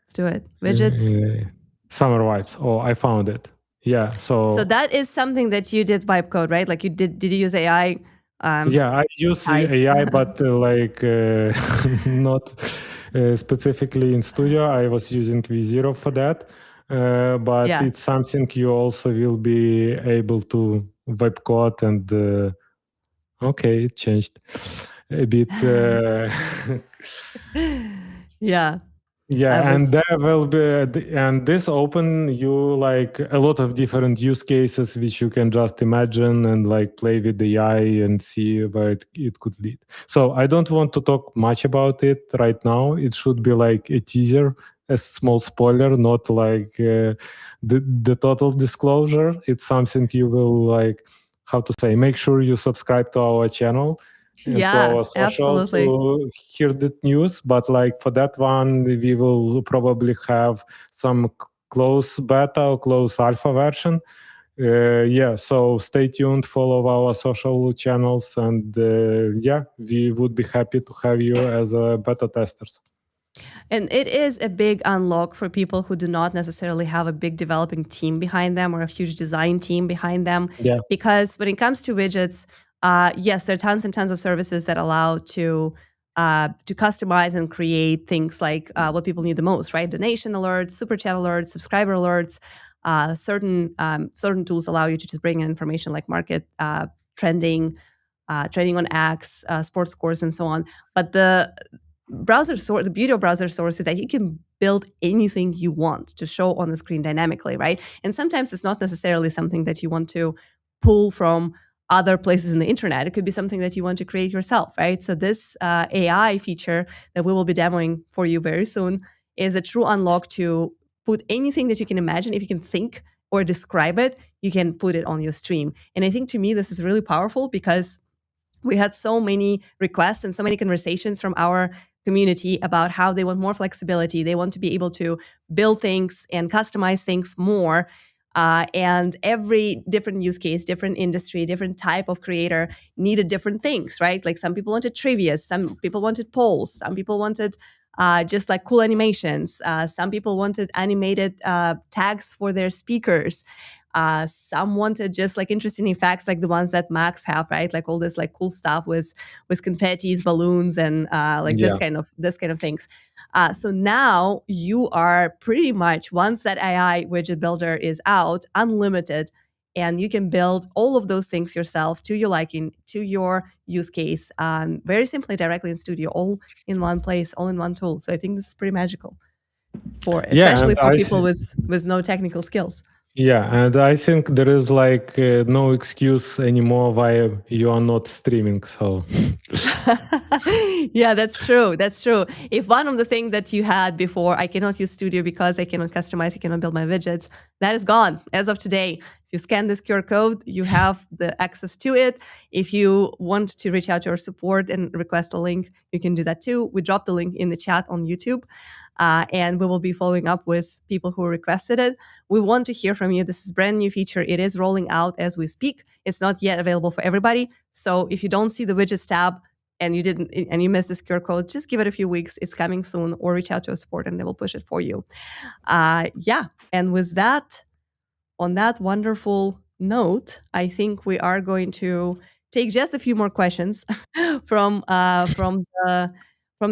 Let's do it. Widgets. Summer vibes. Oh, I found it. Yeah. So that is something that you did vibe code, right? Like you did you use AI? Yeah, I use AI, but like not specifically in Studio. I was using V0 for that. But it's something you also will be able to web code and okay, it changed a bit. Yeah. Yeah, and there will be, and this open you like a lot of different use cases which you can just imagine and like play with the AI and see where it could lead. So I don't want to talk much about it right now. It should be like a teaser, a small spoiler, not like the total disclosure. It's something you will like, how to say, make sure you subscribe to our channel and to our social absolutely. to hear the news. But like for that one, we will probably have some close beta or close alpha version. So stay tuned, follow our social channels, and we would be happy to have you as beta testers. And it is a big unlock for people who do not necessarily have a big developing team behind them or a huge design team behind them. Yeah. Because when it comes to widgets, yes, there are tons and tons of services that allow to customize and create things like what people need the most, right? Donation alerts, super chat alerts, subscriber alerts. Certain tools allow you to just bring in information like market trending on X, sports scores, and so on. But the beauty of browser source is that you can build anything you want to show on the screen dynamically, right? And sometimes it's not necessarily something that you want to pull from other places in the internet. It could be something that you want to create yourself, right? So this AI feature that we will be demoing for you very soon is a true unlock to put anything that you can imagine. If you can think or describe it, you can put it on your stream. And I think to me, this is really powerful because we had so many requests and so many conversations from our community about how they want more flexibility. They want to be able to build things and customize things more. And every different use case, different industry, different type of creator needed different things, right? Like some people wanted trivia, some people wanted polls, some people wanted just like cool animations. Some people wanted animated tags for their speakers. Some wanted just like interesting effects like the ones that Macs have, right? Like all this like cool stuff with confettis, balloons, and like Yeah. this kind of things. So now you are pretty much, once that AI widget builder is out, unlimited, and you can build all of those things yourself to your liking, to your use case, very simply directly in Studio, all in one place, all in one tool. So I think this is pretty magical for, Yeah, especially and for people with no technical skills. yeah, and I think there is like no excuse anymore why you are not streaming. So Yeah, that's true. That's true. If one of the things that you had before, I cannot use Studio because I cannot customize, I cannot build my widgets, that is gone as of today. If you scan this QR code, you have the access to it. If you want to reach out to our support and request a link, you can do that too. We dropped the link in the chat on YouTube. And we will be following up with people who requested it. We want to hear from you. This is a brand new feature. It is rolling out as we speak. It's not yet available for everybody. So if you don't see the widgets tab and you missed this QR code, just give it a few weeks. It's coming soon, or reach out to our support and they will push it for you. Yeah. And with that, on that wonderful note, I think we are going to take just a few more questions from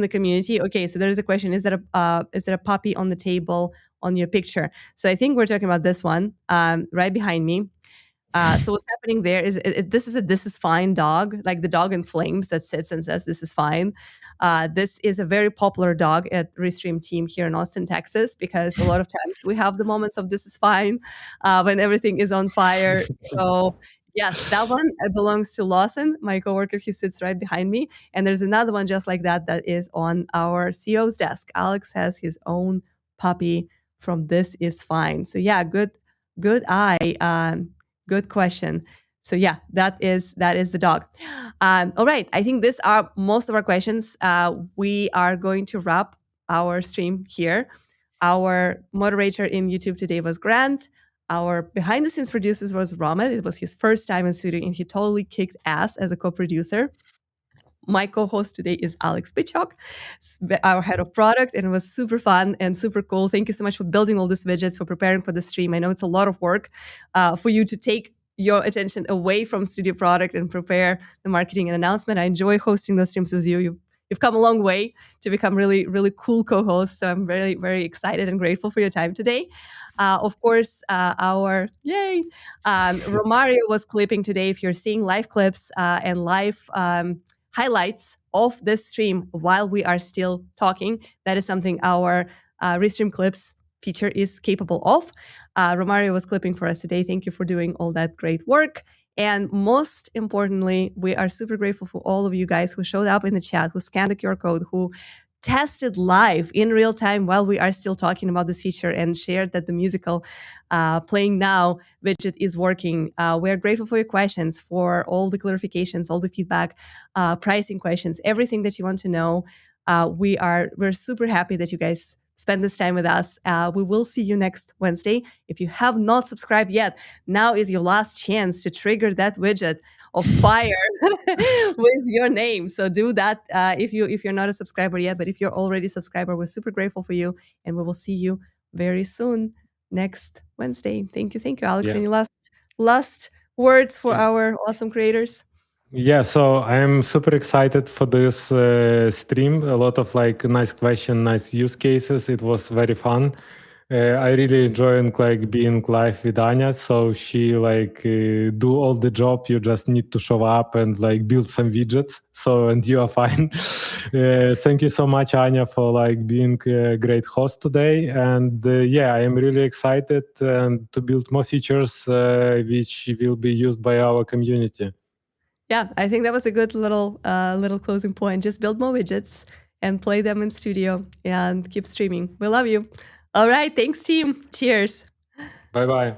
the community. Okay, so there is a question: is there a puppy on the table on your picture? So I think we're talking about this one right behind me. So what's happening there is this is fine dog, like the dog in flames that sits and says this is fine. This is a very popular dog at Restream team here in Austin, Texas, because a lot of times we have the moments of this is fine when everything is on fire. So yes, that one belongs to Lawson, my coworker. He sits right behind me, and there's another one just like that that is on our CEO's desk. Alex has his own puppy from This Is Fine. So yeah, good eye. Good question. So yeah, that is the dog. All right, I think these are most of our questions. We are going to wrap our stream here. Our moderator in YouTube today was Grant. Our behind the scenes producers was Ramit. It was his first time in studio, and he totally kicked ass as a co-producer. My co-host today is Alex Bichok, our head of product, and it was super fun and super cool. Thank you so much for building all these widgets, for preparing for the stream. I know it's a lot of work for you to take your attention away from studio product and prepare the marketing and announcement. I enjoy hosting those streams with you. You've come a long way to become really, really cool co-hosts. So I'm very, very excited and grateful for your time today. Of course, our Romario was clipping today. If you're seeing live clips and live highlights of this stream while we are still talking, that is something our Restream Clips feature is capable of. Romario was clipping for us today. Thank you for doing all that great work. And most importantly, we are super grateful for all of you guys who showed up in the chat, who scanned the QR code, who tested live in real time while we are still talking about this feature and shared that the musical playing now widget is working. We're grateful for your questions, for all the clarifications, all the feedback, pricing questions, everything that you want to know. We're super happy that you guys spend this time with us. We will see you next Wednesday. If you have not subscribed yet, now is your last chance to trigger that widget of fire with your name. So do that if you're not a subscriber yet. But if you're already a subscriber, we're super grateful for you, and we will see you very soon next Wednesday. Thank you, Alex. yeah. Any last words for our awesome creators? Yeah, so I'm super excited for this stream. A lot of like nice question, nice use cases. It was very fun. I really enjoying like being live with Anya. So she like do all the job. You just need to show up and like build some widgets. So and you are fine. Thank you so much, Anya, for like being a great host today. And yeah, I am really excited and to build more features which will be used by our community. Yeah, I think that was a good little closing point. Just build more widgets and play them in studio and keep streaming. We love you. All right, thanks team. Cheers. Bye bye.